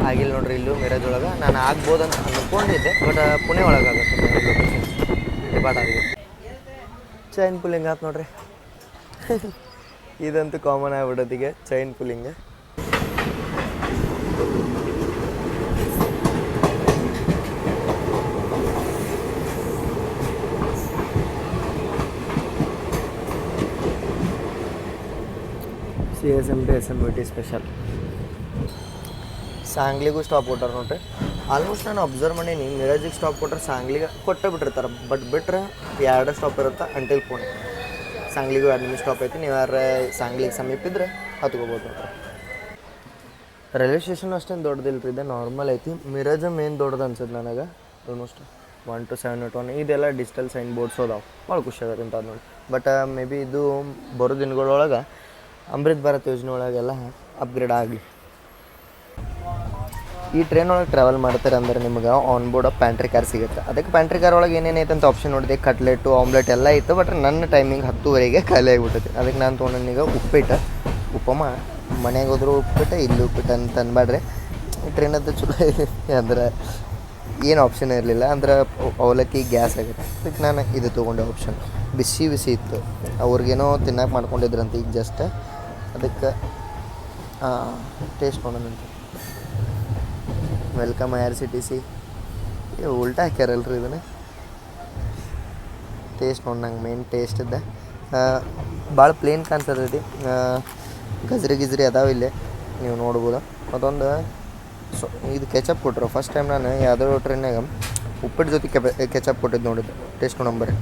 ಆಗಿಲ್ಲ ನೋಡ್ರಿ ಇಲ್ಲೂ ಮೀರಾಜ್ ಒಳಗೆ. ನಾನು ಆಗ್ಬೋದಂತ ಅಂದ್ಕೊಂಡಿದ್ದೆ, ಬಟ್ ಪುಣೆ ಒಳಗೆ ಆಗುತ್ತೆ ಲೋಕೋ ಚೇಂಜ್ ಡಿಪಾರ್ಟ್ ಆಗಿದೆ. ಚೈನ್ ಪುಲ್ಲಿಂಗ್ ಆಯ್ತು ನೋಡ್ರಿ. ಇದಂತೂ ಕಾಮನ್ ಆಗ್ಬಿಡೋದಿಗೆ chain pulling. CSMT SMBT special. ಸಾಂಗ್ಲಿಗೂ ಸ್ಟಾಪ್ ಕೊಟ್ಟಾರ ನೋಡ್ರಿ. ಆಲ್ಮೋಸ್ಟ್ ನಾನು ಅಬ್ಸರ್ವ್ ಮಾಡೀನಿ ಮೀರಾಜಿಗೆ ಸ್ಟಾಪ್ ಕೊಟ್ಟರೆ ಸಾಂಗ್ಲಿಗೆ ಕೊಟ್ಟೇ ಬಿಟ್ಟಿರ್ತಾರೆ. ಬಟ್ ಬಿಟ್ಟರೆ 2 ಸ್ಟಾಪ್ ಇರುತ್ತೆ ಅಂಟಿಲ್ ಪುಣೆ. ಸಾಂಗ್ಲಿಗೂ 2 ನಿಮಿಷ ಸ್ಟಾಪ್ ಐತಿ. ನೀವು ಯಾರು ಸಾಂಗ್ಲಿಗೆ ಸಮೀಪ ಇದ್ದರೆ ಹತ್ಕೋಬೋದು ನೋಡ್ರಿ. ರೈಲ್ವೆ ಸ್ಟೇಷನ್ ಅಷ್ಟೇನು ದೊಡ್ಡದಿಲ್ಲ ರೀ, ಇದು ನಾರ್ಮಲ್ ಐತಿ. ಮೀರಾಜ ಮೇನ್ ದೊಡ್ಡದು ಅನ್ಸುತ್ತೆ ನನಗೆ. ಆಲ್ಮೋಸ್ಟ್ 1 to 7 ಇದೆಲ್ಲ ಡಿಜಿಟಲ್ ಸೈನ್ ಬೋರ್ಡ್ಸ್ ಅದಾವೆ. ಭಾಳ ಖುಷಿ ಆಗತ್ತೆ ಅಂತ ನೋಡಿ. ಬಟ್ ಮೇ ಬಿ ಇದು ಬರೋ ದಿನಗಳೊಳಗೆ ಅಮೃತ್ ಭಾರತ್ ಯೋಜನೆ ಒಳಗೆಲ್ಲ ಅಪ್ಗ್ರೇಡ್ ಆಗಲಿ. ಈ ಟ್ರೈನ್ ಒಳಗೆ ಟ್ರಾವೆಲ್ ಮಾಡ್ತಾರೆ ಅಂದ್ರೆ ನಿಮ್ಗೆ ಆನ್ ಬೋರ್ಡ್ ಪ್ಯಾಂಟ್ರಿ ಕಾರ್ ಸಿಗುತ್ತೆ. ಅದಕ್ಕೆ ಪ್ಯಾಂಟ್ರಿ ಕಾರ್ ಒಳಗೆ ಏನೇನೈತೆ ಅಂತ ಆಪ್ಷನ್ ನೋಡಿದೆ. ಕಟ್ಲೆಟು, ಆಮ್ಲೆಟ್ ಎಲ್ಲ ಇತ್ತು. ಬಟ್ ನನ್ನ ಟೈಮಿಂಗ್ 10:30ಗೆ ಖಾಲಿ ಆಗಿಬಿಟ್ಟೈತಿ. ಅದಕ್ಕೆ ನಾನು ತೊಗೊಂಡೀಗ ಉಪ್ಪಿಟ್ಟು. ಉಪ್ಪಮ್ಮ ಮನೆಗೆ ಹೋದ್ರು ಉಪ್ಪಿಟ್ಟು, ಇಲ್ಲಿ ಉಪ್ಪಿಟ್ಟು ಅಂತ ಅನ್ಬೇಡ್ರಿ. ಟ್ರೈನದ್ದು ಚಲೋ ಅಂದ್ರೆ ಏನು ಆಪ್ಷನ್ ಇರಲಿಲ್ಲ. ಅಂದ್ರೆ ಅವಲಕ್ಕಿ ಗ್ಯಾಸ್ ಆಗುತ್ತೆ. ಅದಕ್ಕೆ ನಾನು ಇದು ತೊಗೊಂಡೆ ಆಪ್ಷನ್. ಬಿಸಿ ಬಿಸಿ ಇತ್ತು. ಅವ್ರಿಗೇನೋ ತಿನ್ನಕ್ಕೆ ಮಾಡ್ಕೊಂಡಿದ್ರಂತ ಈಗ ಜಸ್ಟ್. ಅದಕ್ಕೆ ಟೇಸ್ಟ್ ಮಾಡೋಣಂತ. Welcome IRCTC. ಉಲ್ಟಾ ಹಾಕ್ಯಾರಲ್ರಿ ಇದನ್ನು. ಟೇಸ್ಟ್ ನೋಡಿ ನಂಗೆ ಮೇನ್ ಟೇಸ್ಟ್ ಇದ್ದೆ. ಭಾಳ ಪ್ಲೇನ್ ಕಾಣ್ತದೆ. ಗಜ್ರಿ ಅದಾವೆ ಇಲ್ಲೇ ನೀವು ನೋಡ್ಬೋದು. ಮತ್ತೊಂದು ಇದು ಕೆಚಪ್ ಕೊಟ್ಟರು. ಫಸ್ಟ್ ಟೈಮ್ ನಾನು ಯಾವುದೋ ಟ್ರೈನಾಗ ಉಪ್ಪಿಟ್ಟು ಜೊತೆ ಕೆಚಪ್ ಕೊಟ್ಟಿದ್ದು ನೋಡಿದ್ದು. ಟೇಸ್ಟ್ ನೋಡಂಬರಿ.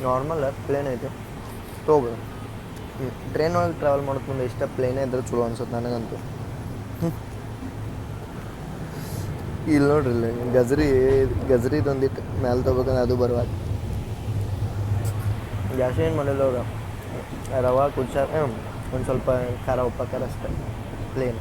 ನಾರ್ಮಲ್ ಪ್ಲೇನ್ ಐತೆ ತೊಗೋಬೋದು. ಟ್ರೈನ್ ಒಳಗೆ ಟ್ರಾವೆಲ್ ಮಾಡೋದು ಮುಂದೆ ಇಷ್ಟ ಪ್ಲೇನೇ ಇದ್ರೆ ಚಲೋ ಅನ್ಸುತ್ತೆ ನನಗಂತೂ. ಇಲ್ಲಿ ನೋಡ್ರಿ ಗಜ್ರಿದೊಂದಿಟ್ಟು ಮ್ಯಾಲೆ ತೊಗೋಬೇಕಂದ್ರೆ ಅದು ಬರುವಾಗ ಜಾಸ್ತಿ ಏನು ಮಾಡಿಲ್ಲ ಅವರು. ರವಾ ಕುಚ್ಚಾರ ಒಂದು ಸ್ವಲ್ಪ ಖಾರ ಉಪ್ಪಾಕಾರ ಅಷ್ಟೇ ಪ್ಲೇನ್.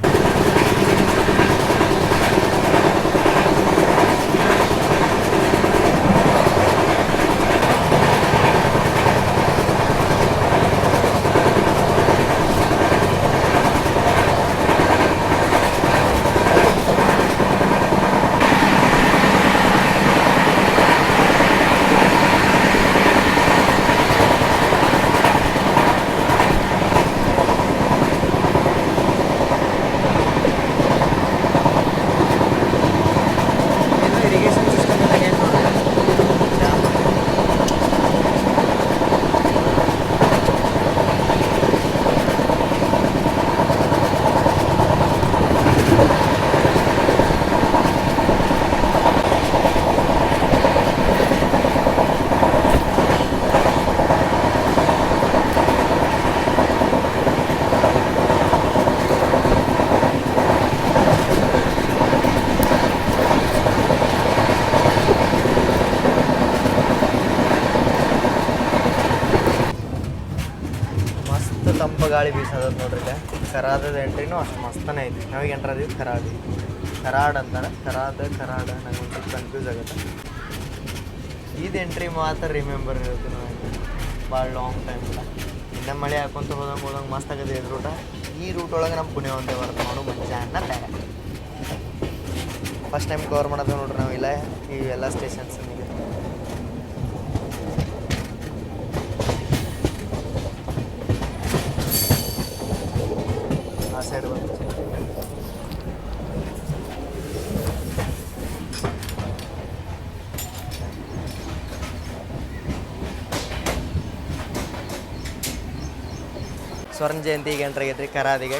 ಗಾಳಿ ಬೀಸೋದು ನೋಡ್ರಿ ಇಲ್ಲೇ. ಕರಾದದ ಎಂಟ್ರಿನೂ ಅಷ್ಟು ಮಸ್ತನೇ ಐತಿ. ನಾವೀಗ ಎಂಟ್ರ್ ಅದೀವಿ ಕರಾಡ್ ಅಂತಾರೆ. ಕರಾಡ ನಂಗೆ ಒಂದು ಸ್ವಲ್ಪ ಕನ್ಫ್ಯೂಸ್ ಆಗುತ್ತೆ. ಇದು ಎಂಟ್ರಿ ಮಾತ್ರ ರಿಮೆಂಬರ್ ಇರುತ್ತೆ ನನಗೆ ಭಾಳ ಲಾಂಗ್ ಟೈಮ್ ಇಲ್ಲ. ಇನ್ನು ಮಳೆ ಹಾಕೊಂತ ಹೋದಂಗೆ ಮಸ್ತ್ ಆಗದೆ ಇದು ರೂಟ. ಈ ರೂಟ್ ಒಳಗೆ ನಮ್ಮ ಪುಣೆ ಒಂದೇ ಬರುತ್ತೆ ನೋಡು ಮಧ್ಯಾಹ್ನ ಬೇರೆ. ಫಸ್ಟ್ ಟೈಮ್ ಕವರ್ ಮಾಡೋದು ನೋಡ್ರಿ ನಾವಿಲ್ಲ ಇವೆಲ್ಲ ಸ್ಟೇಷನ್ಸ್. ಆ ಸೈಡ್ ಬಂದು ಸ್ವರ್ಣ ಜಯಂತಿಗೆ ಎಂಟ್ರ್ ಆಗೈತ್ರಿ ಕರಾದಿಗೆ.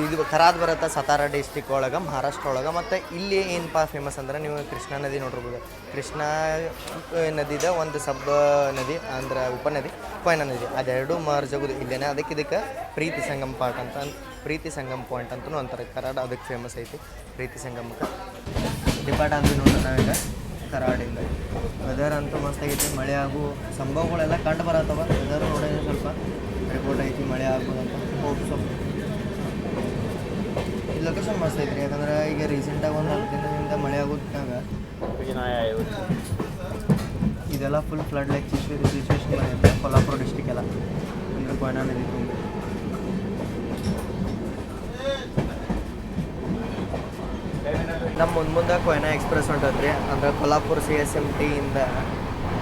ಇದು ಕರಾದ್ ಬರುತ್ತೆ ಸತಾರಾ ಡಿಸ್ಟಿಕ್ ಒಳಗೆ, ಮಹಾರಾಷ್ಟ್ರ ಒಳಗೆ. ಮತ್ತು ಇಲ್ಲಿ ಏನಪ್ಪ ಫೇಮಸ್ ಅಂದ್ರೆ ನೀವು ಕೃಷ್ಣಾ ನದಿ ನೋಡಿರ್ಬೋದು. ಕೃಷ್ಣಾ ನದಿದ ಒಂದು ಸಬ್ ನದಿ ಅಂದ್ರೆ ಉಪನದಿ ಕೊಯ್ನಾ ನದಿ, ಅದೆರಡು ಮರ್ಜ್ ಆಗೋದು ಇಲ್ಲೇನೆ. ಇದಕ್ಕೆ ಪ್ರೀತಿ ಸಂಗಮ್ ಪಾಯಿಂಟ್ ಅಂತಲೂ ಅಂತಾರೆ. ಕರಾಡ್ ಅದಕ್ಕೆ ಫೇಮಸ್ ಐತಿ ಪ್ರೀತಿ ಸಂಗಮಕ್ಕೆ. ಡಿಪಾರ್ಟ್ ಆದ್ವಿ ನೋಡ್ರಿ ನಾವೀಗ ಕರಾಡಿಂದ. ವೆದರ್ ಅಂತೂ ಮಸ್ತಾಗೈತಿ. ಮಳೆ ಆಗು ಸಂಭವಗಳೆಲ್ಲ ಕಂಡು ಬರತ್ತವ. ವೆದರ್ ನೋಡೋದು ಸ್ವಲ್ಪ ರಿಪೋರ್ಟ್ ಐತಿ ಮಳೆ ಆಗ್ಬೋದಂತ ಹೋಪ್ ಸ್ವಲ್ಪ. ಈ ಲೊಕೇಶನ್ ಮಸ್ತ್ ಐತ್ರಿ, ಯಾಕಂದ್ರೆ ಈಗ ರೀಸೆಂಟಾಗಿ ಒಂದು 4 ದಿನದಿಂದ ಮಳೆ ಆಗೋದ್ನಾಗ ಇದೆಲ್ಲ ಫುಲ್ ಫ್ಲಡ್ ಲೈಕ್ ಸಿಚುವೇಶನ್ ಬಂದೈತೆ ಕೊಲ್ಹಾಪುರ ಡಿಸ್ಟಿಕ್ ಎಲ್ಲ. ಅಂದರೆ ಕೊಯ್ನಾ ನದಿ ತುಂಬ. ನಮ್ಮ ಮುಂದೆ ಕೊಯ್ನಾ ಎಕ್ಸ್ಪ್ರೆಸ್ ಹೊಂಟದ್ರಿ. ಅಂದ್ರೆ ಕೊಲ್ಹಾಪುರ CSMT ಇಂದ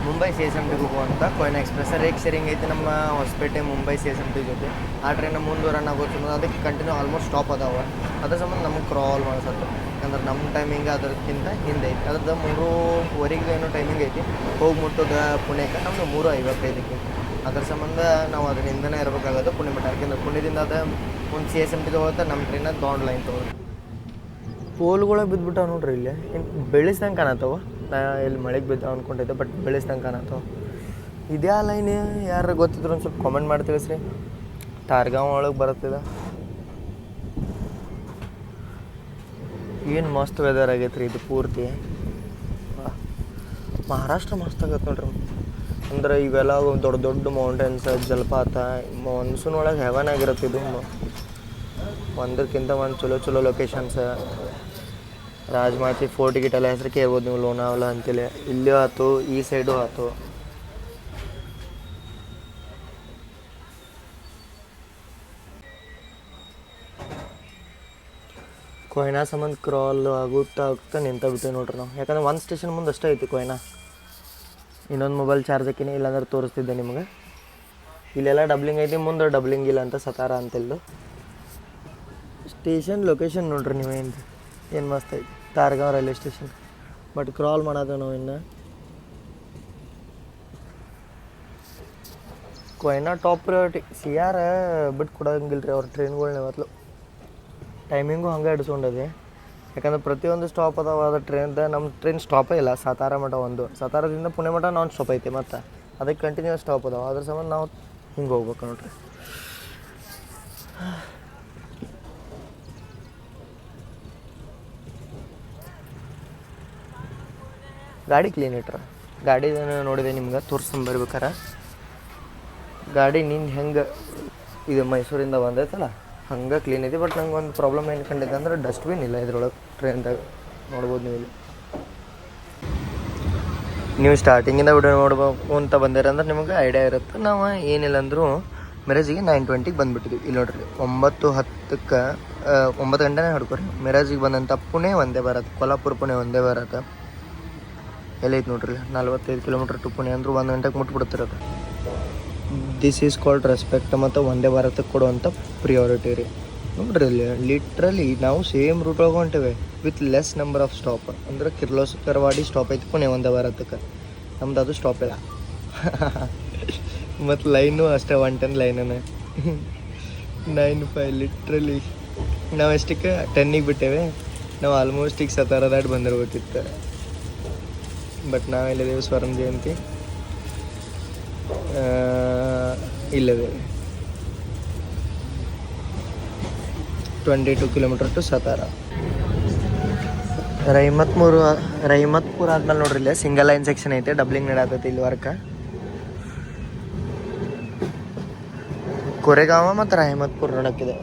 ಮುಂಬೈ CSMT ಹೋಗುವಂಥ ಕೊಯ್ನಾ ಎಕ್ಸ್ಪ್ರೆಸ್ ರೇಕ್ ಶೇರಿಂಗ್ ಐತಿ ನಮ್ಮ ಹೊಸಪೇಟೆ ಮುಂಬೈ CSMT ಜೊತೆ. ಆ ಟ್ರೈನ್ ಮುಂದೆ ರನ್ ಆಗೋದು ಅದಕ್ಕೆ ಕಂಟಿನ್ಯೂ ಆಲ್ಮೋಸ್ಟ್ ಸ್ಟಾಪ್ ಅದಾವೆ. ಅದ್ರ ಸಂಬಂಧ ನಮಗೆ ಕ್ರಾಲ್ ಮಾಡಿಸತ್ತೆ. ಯಾಕಂದ್ರೆ ನಮ್ಮ ಟೈಮಿಂಗ್ ಅದಕ್ಕಿಂತ ಹಿಂದೆ ಐತಿ. ಅದ್ರದ್ದು 3:15 ಏನೋ ಟೈಮಿಂಗ್ ಐತಿ. ಹೋಗಿ ಮುಟ್ಟೋದು ಪುಣೆಗೆ ನಮ್ಮದು 3:55. ಅದ್ರ ಸಂಬಂಧ ನಾವು ಅದ್ರ ಹಿಂದನೇ ಇರಬೇಕಾಗೋದು ಪುಣೆ ಮಟ್ಟ. ಯಾಕೆಂದ್ರೆ ಪುಣ್ಯದಿಂದ ಅದು ಒಂದು CSMT ತೊಗೊಳುತ್ತೆ, ನಮ್ಮ ಟ್ರೈನ ದಾಂಡ್ ಲೈನ್ ತೊಗೊಳುತ್ತೆ. ಪೋಲ್ಗಳ ಬಿದ್ದುಬಿಟ್ಟಾವ ನೋಡ್ರಿ ಇಲ್ಲಿ. ಏನು ಬೆಳೆಸ್ದಂಗೆ ಕಾಣತ್ತವ. ನಾ ಇಲ್ಲಿ ಮಳೆಗೆ ಬಿದ್ದಾವ ಅಂದ್ಕೊಂಡಿದ್ದೆ, ಬಟ್ ಬೆಳೆಸ್ದಂಗೆ ಕಾಣತ್ತವ. ಇದೇ ಲೈನ್ ಯಾರು ಗೊತ್ತಿದ್ರು ಒಂದು ಸ್ವಲ್ಪ ಕಾಮೆಂಟ್ ಮಾಡಿ ತಿಳಿಸ್ರಿ. ತಾರ್ಗಾಂವ್ ಒಳಗೆ ಬರುತ್ತಿದೆ. ಏನು ಮಸ್ತ್ ವೆದರ್ ಆಗೈತೆ ರೀ ಇದು ಪೂರ್ತಿ. ಮಹಾರಾಷ್ಟ್ರ ಮಸ್ತ್ ಆಗತ್ತೆ ನೋಡ್ರಿ. ಅಂದ್ರೆ ಇವೆಲ್ಲ ದೊಡ್ಡ ದೊಡ್ಡ ಮೌಂಟೇನ್ಸ್, ಜಲಪಾತ, ಮಾನ್ಸೂನ್ ಒಳಗೆ ಹೆವನ್ ಆಗಿರುತ್ತೆ ಇದು. ಒಂದಕ್ಕಿಂತ ಒಂದು ಚಲೋ ಲೊಕೇಶನ್ಸ್. ರಾಜಮಾಚಿ ಫೋರ್ಟ್ ಗಿಟೆಲ್ಲ ಹೆಸರು ಕೇಳ್ಬೋದು ನೀವು, ಲೋನಾವಲ ಅಂತೇಳಿ. ಇಲ್ಲೂ ಆಯ್ತು, ಈ ಸೈಡು ಆಯ್ತು. ಕೊಯ್ನಾ ಸಂಬಂಧ ಕ್ರಾಲ್ ಆಗುತ್ತಾ ನಿಂತ ನೋಡ್ರಿ ನಾವು. ಯಾಕಂದ್ರೆ ಒಂದು ಸ್ಟೇಷನ್ ಮುಂದೆ ಅಷ್ಟೇ ಐತಿ ಕೊಯ್ನಾ. ಇನ್ನೊಂದು ಮೊಬೈಲ್ ಚಾರ್ಜ್ ಹಾಕಿನಿ, ಇಲ್ಲಾಂದ್ರೆ ತೋರಿಸ್ತಿದ್ದೆ ನಿಮ್ಗೆ. ಇಲ್ಲೆಲ್ಲ ಡಬ್ಲಿಂಗ್ ಐತಿ, ಮುಂದೆ ಡಬ್ಲಿಂಗ್ ಇಲ್ಲ ಅಂತ ಸತಾರ ಅಂತಿಲ್ದು. ಸ್ಟೇಷನ್ ಲೊಕೇಶನ್ ನೋಡ್ರಿ ಏನು ಮಸ್ತ್ ಐತಿ. ತಾರ್ಗಾಂವ್ ರೈಲ್ವೆ ಸ್ಟೇಷನ್. ಬಟ್ ಕ್ರಾಲ್ ಮಾಡೋದು ನಾವು ಇನ್ನು. Koyna top priority. CR ಬಿಟ್ಟು ಕೊಡೋಂಗಿಲ್ಲ ರೀ ಅವ್ರ ಟ್ರೈನ್ಗಳ್ನ ಯಾವತ್ತೂ. ಟೈಮಿಂಗು ಹಂಗೆ ಇಡಿಸ್ಕೊಂಡದೆ. ಯಾಕಂದ್ರೆ ಪ್ರತಿಯೊಂದು ಸ್ಟಾಪ್ ಅದಾವ ಅದು ಟ್ರೈನ್ದ. ನಮ್ಮ ಟ್ರೈನ್ ಸ್ಟಾಪೇ ಇಲ್ಲ. ಸತಾರ ಮಠ ಒಂದು, ಸತಾರದಿಂದ ಪುಣೆ ಮಠ ನಾನ್ ಸ್ಟಾಪ್ ಐತಿ. ಮತ್ತು ಅದಕ್ಕೆ ಕಂಟಿನ್ಯೂಸ್ ಸ್ಟಾಪ್ ಅದಾವ. ಅದ್ರ ಸಂಬಂಧ ನಾವು ಹಿಂಗೆ ಹೋಗ್ಬೇಕು ನೋಡ್ರಿ. ಗಾಡಿ ಕ್ಲೀನ್ ಇಟ್ರ. ಗಾಡಿ ನೋಡಿದೆ ನಿಮ್ಗೆ ತೋರಿಸ್ಕೊಂಬರ್ಬೇಕಾರೆ. ಗಾಡಿ ನಿಂದು ಹೆಂಗೆ ಇದು ಮೈಸೂರಿಂದ ಬಂದೈತಲ್ಲ ಹಂಗೆ ಕ್ಲೀನ್ ಐತಿ. ಬಟ್ ನಂಗೆ ಒಂದು ಪ್ರಾಬ್ಲಮ್ ಏನು ಕಂಡಿದ್ದೆ ಅಂದ್ರೆ ಡಸ್ಟ್ಬಿನ್ ಇಲ್ಲ ಇದ್ರೊಳಗೆ ಟ್ರೈನ್ದಾಗ. ನೋಡ್ಬೋದು ನೀವು ಇಲ್ಲಿ. ನೀವು ಸ್ಟಾರ್ಟಿಂಗಿಂದ ವಿಡಿಯೋ ನೋಡ್ಬೇಕು ಅಂತ ಬಂದಿರಂದ್ರೆ ನಿಮಗೆ ಐಡಿಯಾ ಇರುತ್ತೆ. ನಾವು ಏನಿಲ್ಲ ಅಂದರೂ ಮಿರಾಜಿಗೆ 9:20 ಬಂದುಬಿಟ್ಟಿದ್ವಿ. ಇಲ್ಲಿ ನೋಡ್ರಿ 9:10 9 ಗಂಟೆನೇ ಹಿಡ್ಕೊರಿ. ಮಿರಾಜಿಗೆ ಬಂದಂಥ ಪುಣೆ ಒಂದೇ ಭಾರತ್, ಕೊಲ್ಹಾಪುರ ಪುಣೆ ಒಂದೇ ಭಾರತ ಎಲ್ಲೈತೆ ನೋಡ್ರಿ. 45 ಕಿಲೋಮೀಟ್ರ್ ಟು ಪುಣೆ ಅಂದ್ರೆ 1 ಗಂಟೆಗೆ ಮುಟ್ಬಿಡ್ತಿರೋದು. This is called respect. ಮತ್ತು ಒಂದೇ ಭಾರತಕ್ಕೆ ಕೊಡುವಂಥ ಪ್ರಿಯಾರಿಟಿ ರೀ. ನೋಡ್ರಿ ಇಲ್ಲಿ ಲಿಟ್ರಲಿ ನಾವು ಸೇಮ್ ರೂಟ್ ಒಳಗೆ ಹೊಂಟೇವೆ with less number of stop. ಅಂದ್ರೆ ಕಿರ್ಲೋಸ್ಕರವಾಡಿ ಸ್ಟಾಪ್ ಐತಿ ಪುಣೆ ಒಂದೇ ಭಾರತಕ್ಕೆ. ನಮ್ದು ಅದು ಸ್ಟಾಪ್ ಇಲ್ಲ. ಮತ್ತು ಲೈನು ಅಷ್ಟೇ 110 ಲೈನನೇ. 9:05 ಲಿಟ್ರಲಿ. ನಾವು ಎಷ್ಟಕ್ಕೆ 10ಗೆ ಬಿಟ್ಟೇವೆ. ನಾವು ಆಲ್ಮೋಸ್ಟ್ ಈಗ ಸತಾರ ದಾಟಿ ಬಂದಿರ್ಬೇಕಿತ್ತು. ಬಟ್ ನಾವೆಲ್ಲಿದ್ದೇವೆ ಸ್ವರ್ಣ ಜಯಂತಿ ಇಲ್ಲದೆ 22 ಕಿಲೋಮೀಟರ್ ಟು ಸತಾರ. ರಹಿಮತ್ಪುರ ಆದ್ಮೇಲೆ ನೋಡ್ರಿ ಇಲ್ಲೇ ಸಿಂಗಲ್ ಲೈನ್ ಸೆಕ್ಷನ್ ಐತೆ. ಡಬ್ಲಿಂಗ್ ನಡತೈತಿ ಇಲ್ಲಿ ವರ್ಕ. कोरेगाव ಮತ್ತು ರಾಯಮತ್ಪುರ ನಡಕ್ಕಿದೆ.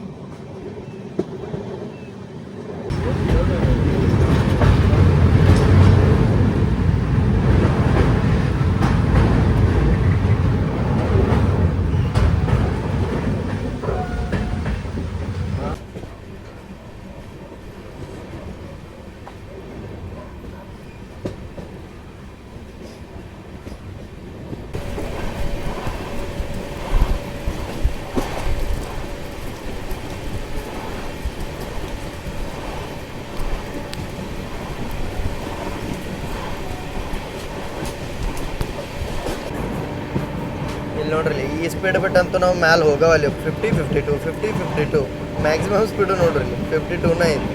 ಇಲ್ಲಿ ನೋಡ್ರಿ ಈ ಸ್ಪೀಡ್ ಬಿಟ್ಟಂತೂ ನಾವು ಮ್ಯಾಲೆ ಹೋಗವಲ್ಲಿ 50-52 ಮ್ಯಾಕ್ಸಿಮಮ್ ಸ್ಪೀಡು ನೋಡ್ರಿ 52ನ ಐತಿ.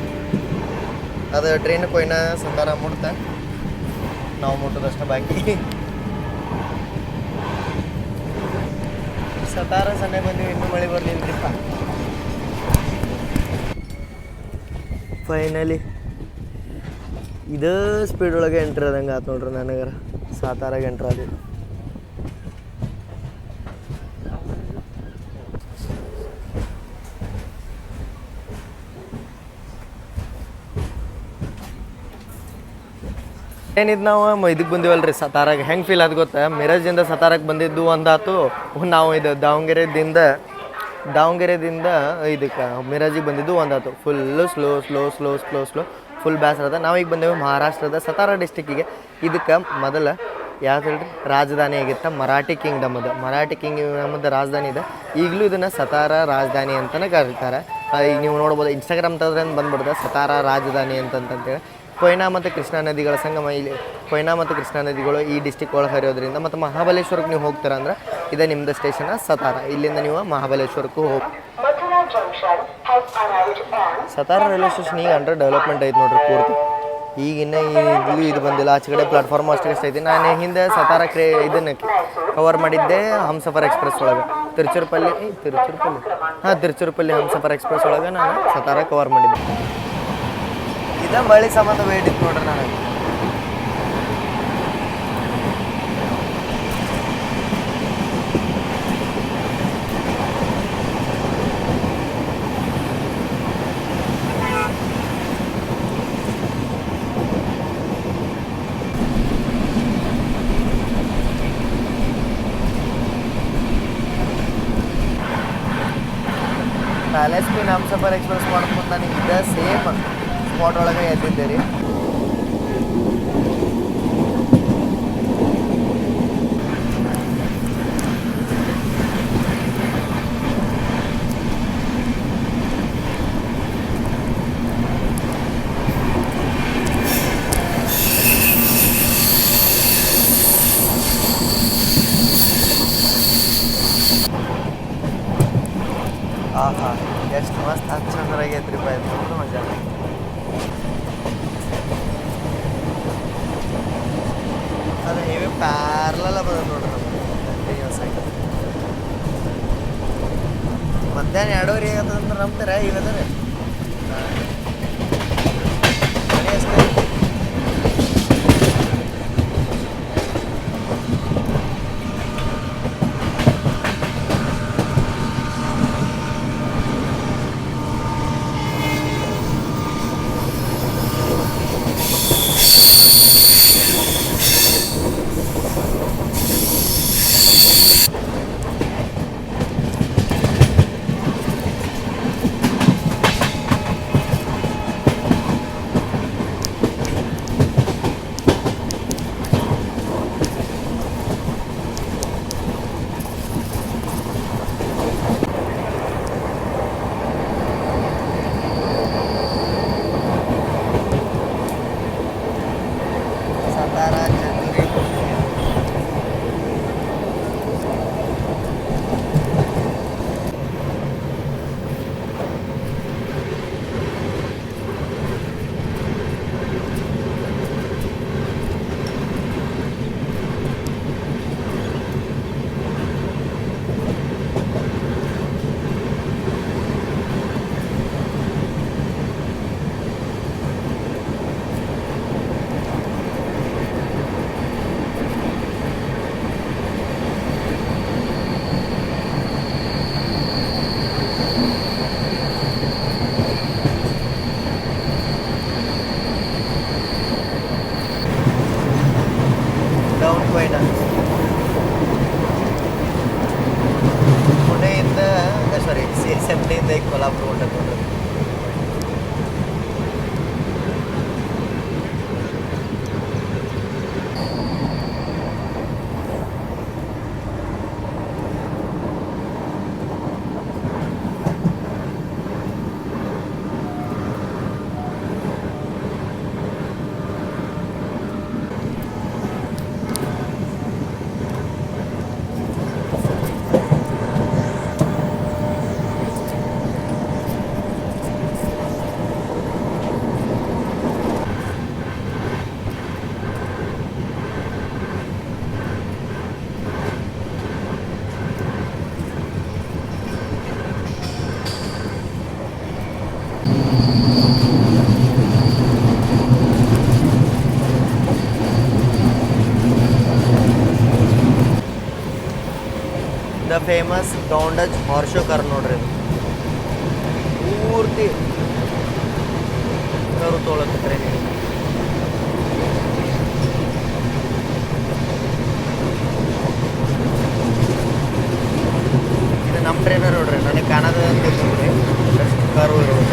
ಅದು ಟ್ರೈನ್ ಕೊಯ್ನ ಸತಾರ ಮುಟ್ತ ನಾವು ಮುಟ್ಟೋದಷ್ಟು ಬಾಕಿ. ಸತಾರ ಸನ್ನೆ ಬಂದಿವಿ, ಇನ್ನೂ ಮಳೆ ಬರ್ಲಿಲ್ರಿಪ್ಪ. ಫೈನಲಿ ಇದೇ ಸ್ಪೀಡ್ ಒಳಗೆ ಎಂಟ್ರ್ ಆದಂಗೆ ಆತು ನೋಡ್ರಿ. ನನಗರ ಸಾತಾರಾಗ ಎಂಟ್ರ್ ಆದಿದ್ದು. ಏನಿದ್ದು ನಾವು ಇದಕ್ಕೆ ಬಂದಿವಲ್ರಿ ಸತಾರಾಗ. ಹೆಂಗೆ ಫೀಲ್ ಅದು ಗೊತ್ತಾ, ಮಿರಜಿಂದ ಸತಾರಾಗೆ ಬಂದಿದ್ದು ಒಂದಾತು. ನಾವು ಇದು ದಾವಣಗೆರೆದಿಂದ ಇದಕ್ಕೆ ಮಿರಜಿಗೆ ಬಂದಿದ್ದು ಒಂದಾತು. ಫುಲ್ಲು ಸ್ಲೋ ಫುಲ್ ಬೇಸರ ಅದ. ನಾವೀಗ ಬಂದೇವೆ ಮಹಾರಾಷ್ಟ್ರದ ಸತಾರಾ ಡಿಸ್ಟಿಕ್ಕಿಗೆ. ಇದಕ್ಕೆ ಮೊದಲ ಯಾವ್ದು ಹೇಳ್ರಿ ರಾಜಧಾನಿ ಆಗಿತ್ತ ಮರಾಠಿ ಕಿಂಗ್ಡಮ್ ಅದು. ಮರಾಠಿ ಕಿಂಗ್ಡಮದ ರಾಜಧಾನಿ ಇದೆ. ಈಗಲೂ ಇದನ್ನು ಸತಾರಾ ರಾಜಧಾನಿ ಅಂತಲೇ ಕರೀತಾರೆ. ಈಗ ನೀವು ನೋಡ್ಬೋದು ಇನ್ಸ್ಟಾಗ್ರಾಮ್ ತೆಗೆದ್ರೆ ಬಂದ್ಬಿಡ್ದೆ ಸತಾರಾ ರಾಜಧಾನಿ ಅಂತಂತೇಳಿ. ಕೊಯ್ನಾ ಮತ್ತು ಕೃಷ್ಣಾ ನದಿಗಳ ಸಂಗಮ ಇಲ್ಲಿ. ಕೊಯ್ನಾ ಮತ್ತು ಕೃಷ್ಣಾ ನದಿಗಳು ಈ ಡಿಸ್ಟಿಕ್ ಒಳಗೆ ಹರಿಯೋದ್ರಿಂದ, ಮತ್ತು ಮಹಾಬಲೇಶ್ವರಕ್ಕೆ ನೀವು ಹೋಗ್ತೀರ ಅಂದ್ರೆ ಇದೇ ನಿಮ್ಮದು ಸ್ಟೇಷನ ಸತಾರಾ. ಇಲ್ಲಿಂದ ನೀವು ಮಹಾಬಲೇಶ್ವರಕ್ಕೂ ಹೋಗಿ. ಸತಾರಾ ರೈಲ್ವೆ ಸ್ಟೇಷನ್ ಈಗ ಅಂಡರ್ ಡೆವಲಪ್ಮೆಂಟ್ ಐತೆ ನೋಡ್ರಿ ಪೂರ್ತಿ. ಈಗಿನ್ನ ಇಲ್ಲಿ ಇದು ಬಂದಿಲ್ಲ, ಆಚೆ ಕಡೆ ಪ್ಲಾಟ್ಫಾರ್ಮ್ ಅಷ್ಟೇ ಐತಿ. ನಾನು ಹಿಂದೆ ಸತಾರಾ ಇದನ್ನು ಕವರ್ ಮಾಡಿದ್ದೆ ಹಮ್ಸಫರ್ ಎಕ್ಸ್ಪ್ರೆಸ್ ಒಳಗೆ. ತಿರುಚಿರಪಲ್ಲಿ ಹಮ್ಸಫರ್ ಎಕ್ಸ್ಪ್ರೆಸ್ ಒಳಗೆ ನಾನು ಸತಾರಾ ಕವರ್ ಮಾಡಿದ್ದೆ. ಇದೇ ಮಳೆ ಸಂಬಂಧ ವೇಟ್ ಇತ್ತು ನೋಡ್ರಿ ನನಗೆ. ಪ್ಯಾಲೇಸ್ ಬಿ ಹಮ್ಸಫರ್ ಎಕ್ಸ್ಪ್ರೆಸ್ ಮಾಡ್ಕೊಂಡು ನನಗೆ ಇದೇ ಸೇಮ್ ಸ್ಪಾಟ್ ಒಳಗೆ ಎದ್ದಿದ್ದೆ ರೀ. ಆಹಾ ಎಷ್ಟು ಮಸ್ತ್ ಹಚ್ಚಂದ್ರಾಗೈತ್ರಿ ಬಾಯ್, ತುಂಬ ಮಜಾ. ಅದು ಹೇವಿ ಪ್ಯಾರ್ಲಲ್ಲ ಬದ ನೋಡ್ರಿ ನಮ್ಗೆ ಸೈಡ್. ಮಧ್ಯಾಹ್ನ 2:30 ಆಗತ್ತಂದ್ರೆ ನಂಬ್ತೀರ ಈ ವೆದರ್? ಮನೆ ಅಷ್ಟೇ. ಸೀದಾ ಈಗ ಕೊಲ್ಲಾಪುರ ಹೊಂಟೈತೆ ನೋಡ್ರಿ. ದ ಫೇಮಸ್ ಡೌಂಡಜ್ ಹಾರ್ಶೋ ಕಾರ್ ನೋಡ್ರಿ. ಪೂರ್ತಿ ಕರು ತೊಗೊಳತ್ತಿದ್ರೆ ಇದು ನಮ್ಮ ಟ್ರೈನರ್ ನೋಡ್ರಿ. ನನಗೆ ಕಾಣದ ನೋಡ್ರಿ ಎಷ್ಟು ಕಾರು ಇರೋದು.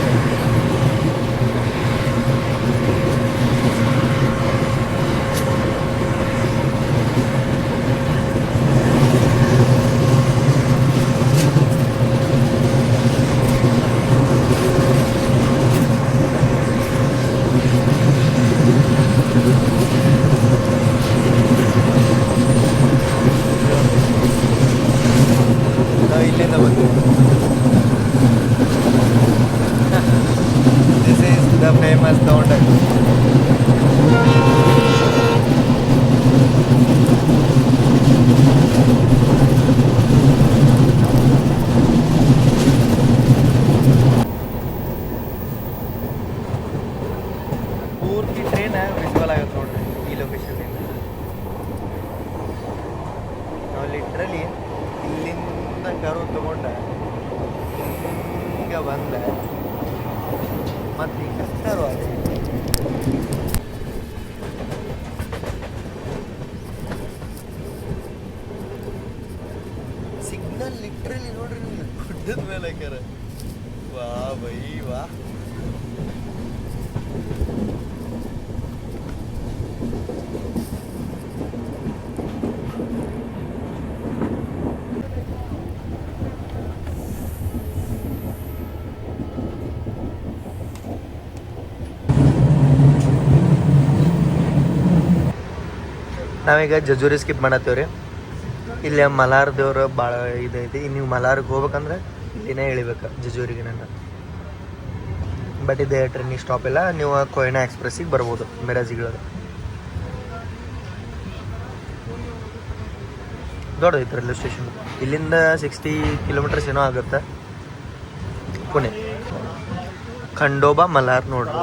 ಇಲ್ಲಿಂದ ಬಂದು ದಿಸ್ ಈಸ್ ದ ಫೇಮಸ್ ಡೌಂಡಜ್. ಪೂರ್ತಿ ಟ್ರೈನ್ ವಿಜುವಲ್ ಆಗುತ್ತೆ ನೋಡ್ರಿ ಈ ಲೊಕೇಶನ್ನಿಂದ. ನಾವು ಲಿಟ್ರಲಿ ಇಲ್ಲಿಂದ ಕರು ತಗೊಂಡ ಈಗ ಬಂದ ಮತ್ತು ಈಗ ಕರು ಅದೇ ಸಿಗ್ನಲ್ ಲಿಟ್ರಲಿ ನೋಡ್ರಿ ನಿಮ್ಗೆ ಗುಡ್ಡದ ಮೇಲೆ ಹಾಕ್ಯಾರ. ವಾ ಬೈ ವಾ. ನಾವೀಗ ಜಜೂರಿ ಸ್ಕಿಪ್ ಮಾಡತ್ತೇವ್ರಿ. ಇಲ್ಲಿ ಮಲಾರ್ ದೇವ್ರು ಭಾಳ ಇದೈತಿ. ನೀವು ಮಲಾರ್ಗೆ ಹೋಗ್ಬೇಕಂದ್ರೆ ಇಲ್ಲಿನೇ ಇಳಿಬೇಕು ಜಜೂರಿಗೆ. ನನ್ನ ಬಟ್ ಇದೆ ಟ್ರೈನಿಗೆ ಸ್ಟಾಪ್ ಇಲ್ಲ. ನೀವು ಕೊಯ್ನಾ ಎಕ್ಸ್ಪ್ರೆಸ್ಸಿಗೆ ಬರ್ಬೋದು ಮಿರಾಜಿಗಳದು. ದೊಡ್ಡದೈತೆ ರೈಲ್ವೆ ಸ್ಟೇಷನ್. ಇಲ್ಲಿಂದ 60 ಕಿಲೋಮೀಟರ್ಸ್ ಏನೋ ಆಗುತ್ತೆ ಪುಣೆ. ಖಂಡೋಬಾ ಮಲಾರ್ ನೋಡ್ರಿ.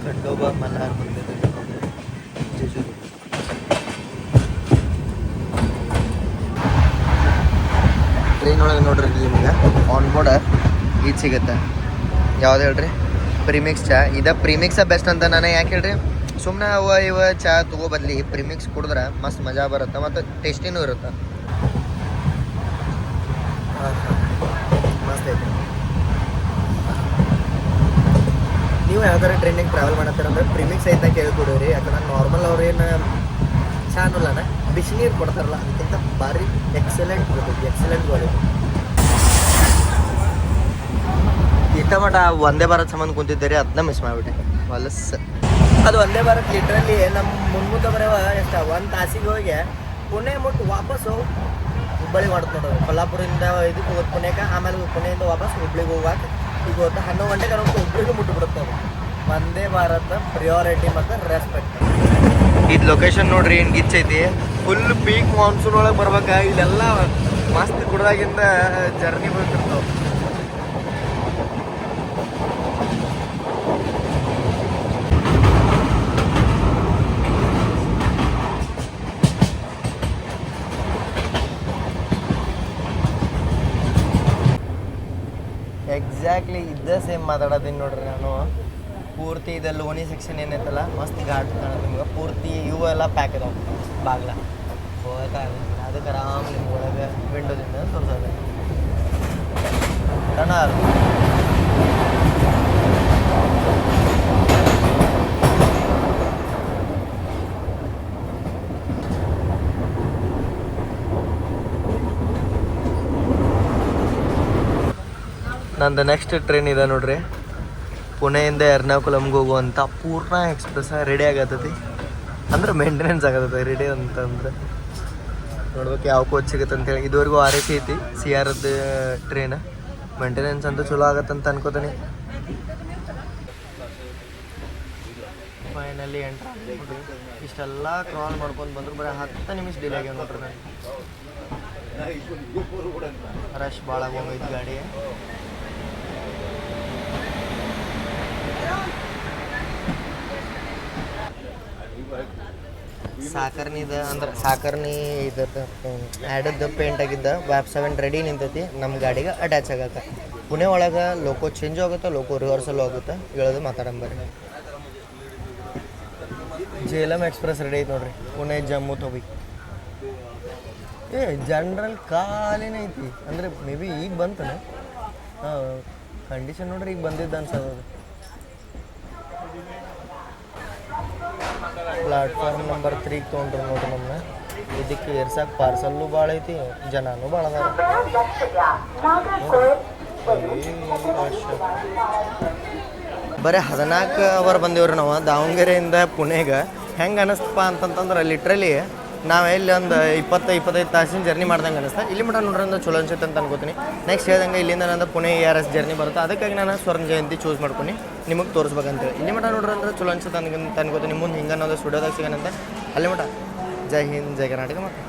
ಖಂಡೋಬಾ ಮಲಾರ್ ಬಂದಿದೆ ಜಜೂರಿ. ಟ್ರೈನ್ ಒಳಗೆ ನೋಡ್ರಿ ನಿಮ್ಗೆ ಆನ್ ಬೋರ್ಡ್ ಇದು ಸಿಗುತ್ತೆ. ಯಾವ್ದು ಹೇಳ್ರಿ? ಪ್ರಿಮಿಕ್ಸ್ ಚಾ. ಇದು ಪ್ರಿಮಿಕ್ಸ ಬೆಸ್ಟ್ ಅಂತ ನಾನು ಯಾಕೆ ಹೇಳ್ರಿ, ಸುಮ್ಮನೆ ಇವ ಚಾ ತಗೋ ಬದಲಿ ಪ್ರಿಮಿಕ್ಸ್ ಕುಡಿದ್ರೆ ಮಸ್ತ್ ಮಜಾ ಬರುತ್ತೆ ಮತ್ತು ಟೇಸ್ಟಿನೂ ಇರುತ್ತೆ. ಮಸ್ತ್ ಐತೆ. ನೀವು ಯಾವ್ದಾರ ಟ್ರೈನಿಗೆ ಟ್ರಾವೆಲ್ ಮಾಡತ್ತೀರಂದ್ರೆ ಪ್ರಿಮಿಕ್ಸ್ ಐತೆ ಕೇಳ್ಕೊಡಿರಿ. ಯಾಕಂದ್ರೆ ನಾರ್ಮಲ್ ಅವ್ರೇನು ಚಾ ಅನ್ನೋಲ್ಲ, ಬಿಸಿನೀರು ಕೊಡ್ತಾರಲ್ಲ ಅದಕ್ಕಿಂತ ಭಾರಿ ಎಕ್ಸಲೆಂಟ್ ಬರ್ತೈತಿ, ಎಕ್ಸಲೆಂಟ್ ಕ್ವಾಲಿಟಿ. ಇತ್ತ ಮಟ ಒಂದೇ ಭಾರತ್ ಸಂಬಂಧ ಕುಂತಿದ್ದೀರಿ, ಅದನ್ನ ಮಿಸ್ ಮಾಡಿಬಿಟ್ಟೆ ಹೊಲಸ್. ಅದು ಒಂದೇ ಭಾರತ್ ಲಿಟ್ರಲ್ಲಿ ನಮ್ಮ ಮುನ್ಮುತ್ತ ಬರೆಯವ ಎಷ್ಟು 1 ತಾಸಿಗೆ ಹೋಗಿ ಪುಣೆ ಮುಟ್ಟು ವಾಪಸ್ಸು ಹುಬ್ಬಳ್ಳಿ ಮಾಡುತ್ತೆ ನೋಡೋದು. ಕೊಲ್ಲಾಪುರದಿಂದ ಇದಕ್ಕೆ ಹೋಗೋದು ಪುಣೆಗೆ, ಆಮೇಲೆ ಪುಣೆಯಿಂದ ವಾಪಸ್ ಹುಬ್ಳಿಗೆ ಹೋಗಾಕ ಈಗ ಹೋದ 11 ಗಂಟೆಗೆ ಅನ್ನೋದು ಹುಬ್ಳಿಗೆ ಮುಟ್ಟಿಬಿಡುತ್ತೆ ಅದು. ಒಂದೇ ಭಾರತ ಪ್ರಿಯಾರಿಟಿ ಮತ್ತು ರೆಸ್ಪೆಕ್ಟ್. ಇದು ಲೊಕೇಶನ್ ನೋಡ್ರಿ ಏನು ಗಿಚ್ ಐತಿ. ಫುಲ್ ಪೀಕ್ ಮಾನ್ಸೂನ್ ಒಳಗೆ ಬರ್ಬೇಕ. ಇಲ್ಲೆಲ್ಲ ಮಸ್ತ್ ಕುಡ್ದಾಗಿಂದ ಜರ್ನಿ ಬರ್ತಿರ್ತಾವೆ. ಎಕ್ಸಾಕ್ಟ್ಲಿ ಇದ್ದೇ ಸೇಮ್ ಮಾತಾಡೋದೀನಿ ನೋಡ್ರಿ ನಾನು. ಪೂರ್ತಿ ಇದು ಲೋನಿ ಸೆಕ್ಷನ್ ಏನೈತಲ್ಲ ಮಸ್ತ್ ಘಾಟ್ ಕಾಣುತ್ತೆ ನಿಮ್ಗೆ. ಪೂರ್ತಿ ಇವು ಎಲ್ಲ ಪ್ಯಾಕ್ ಇದಾವೆ ಬಾಗ್ಲ. ಹೋಗೋಕ್ಕಾಗಲ್ಲ ಅದಕ್ಕೆ ಆರಾಮ್ ನಿಮ್ಮ ಒಳಗೆ ವಿಂಡೋದಿಂದ ತೋರಿಸೋದು ತಣ ನಂದು ನೆಕ್ಸ್ಟ್ ಟ್ರೈನ್ ಇದೆ ನೋಡ್ರಿ, ಪುಣೆಯಿಂದ ಎರ್ನಾಕುಲಮ್ಗೆ ಹೋಗುವಂಥ ಪೂರ್ಣ ಎಕ್ಸ್ಪ್ರೆಸ್ ರೆಡಿ ಆಗತ್ತೈತಿ. ಅಂದ್ರೆ ಮೇಂಟೆನೆನ್ಸ್ ಆಗತ್ತೈತಿ ರೆಡಿ ಅಂತಂದ್ರೆ ನೋಡ್ಬೇಕು ಯಾವ ಕೋಚ್ ಸಿಗುತ್ತೆ ಅಂತೇಳಿ. ಇದುವರೆಗೂ ಆರ್ ಎಸ್ ಐತಿ ಸಿ ಆರ್ದು ಟ್ರೈನ್, ಮೇಂಟೆನೆನ್ಸ್ ಅಂತೂ ಚಲೋ ಆಗತ್ತಂತ ಅನ್ಕೋತೀನಿ. ಫೈನಲಿ ಎಂಟ್ರ್ ನೋಡ್ರಿ, ಇಷ್ಟೆಲ್ಲ ಕ್ರಾಲ್ ಮಾಡ್ಕೊಂಡು ಬಂದ್ರು ಬರೀ 10 ನಿಮಿಷ ಡಿಲೇ ಆಗ್ಯಾವ ನೋಡ್ರಿ. ನಾನು ರಶ್ ಭಾಳ ಆಗೋಗೈತಿ ಗಾಡಿ. ಸಾಕರ್ನಿದ ಅಂದ್ರೆ ಸಾಕರ್ನಿ ಇದ್ರದ್ದು ಆ್ಯಡದ್ದು ಪೇಂಟ್ ಆಗಿದ್ದ ವ್ಯಾಪ್ 7 ರೆಡಿ ನಿಂತೈತಿ ನಮ್ಮ ಗಾಡಿಗೆ ಅಟ್ಯಾಚ್ ಆಗತ್ತೆ. ಪುಣೆ ಒಳಗೆ ಲೋಕೋ ಚೇಂಜ್ ಆಗುತ್ತೆ, ಲೋಕೋ ರಿವರ್ಸಲ್ ಆಗುತ್ತೆ. ಹೇಳೋದು ಮಾತಾಡಂಬರಿ. JLM ಎಕ್ಸ್ಪ್ರೆಸ್ ರೆಡಿ ಐತಿ ನೋಡ್ರಿ, ಪುಣೆ ಜಮ್ಮು ತೋಬಿ. ಜನರಲ್ ಖಾಲಿನೇ ಐತಿ ಅಂದರೆ ಮೇ ಬಿ ಈಗ ಬಂತಾನೆ. ಹಾಂ ಕಂಡೀಷನ್ ನೋಡ್ರಿ ಈಗ ಬಂದಿದ್ದು ಅನ್ಸೋದು. ಪ್ಲಾಟ್ಫಾರ್ಮ್ ನಂಬರ್ 3 ತೊಗೊಂಡ್ರು ನೋಡ್ರಿ ನಮ್ಮನ್ನ. ಇದಕ್ಕೆ ಏರ್ಸಕ್ಕೆ ಪಾರ್ಸಲ್ಲು ಭಾಳ ಐತಿ, ಜನನೂ ಭಾಳ ಅದಾರ. ಬರೀ 14 ಅವರ್ ಬಂದೇವ್ರಿ ನಾವು ದಾವಣಗೆರೆಯಿಂದ ಪುಣೆಗೆ. ಹೆಂಗೆ ಅನ್ನಿಸ್ತಪ್ಪ ಅಂತಂತಂದ್ರೆ ಲಿಟ್ರಲಿ ನಾವು ಎಲ್ಲಿ ಒಂದು 20-25 ತಾಸಿನ ಜರ್ನಿ ಮಾಡ್ದಂಗೆ ಅನ್ನಿಸ್ತಾ. ಇಲ್ಲಿ ಮಟ್ಟ ನೋಡ್ರಿ ಅಂದ್ರೆ ಚಲೋ ಅನ್ಸುತ್ತೆ ಅಂತ ಅನ್ಕೋತೀನಿ. ನೆಕ್ಸ್ಟ್ ಹೇಳ್ದಂಗೆ ಇಲ್ಲಿಂದ ನಂದು ಪುಣೆ ARS ಜರ್ನಿ ಬರುತ್ತೆ, ಅದಕ್ಕಾಗಿ ನಾನು ಸ್ವರ್ಣ ಜಯಂತಿ ಚೂಸ್ ಮಾಡ್ಕೊಂಡು ನಿಮಗೆ ತೋರಿಸ್ಬೇಕಂತೇಳಿ. ಇಲ್ಲಿ ಮಟ್ಟ ನೋಡ್ರಿ ಅಂದ್ರೆ ಚಲೋ ಅನ್ಸುತ್ತೆ ಅಂತ ಅನ್ಕೋತೀನಿ. ಮುಂದೆ ಹಿಂಗೆ ಅನ್ನೋದು ಸ್ಟುಡಿಯೋದಾಗ ಸಿಗೋಣಂತೆ. ಅಲ್ಲಿ ಮಟ್ಟ ಜೈ ಹಿಂದ್ ಜೈ ಕರ್ನಾಟಕ. ಮತ್ತು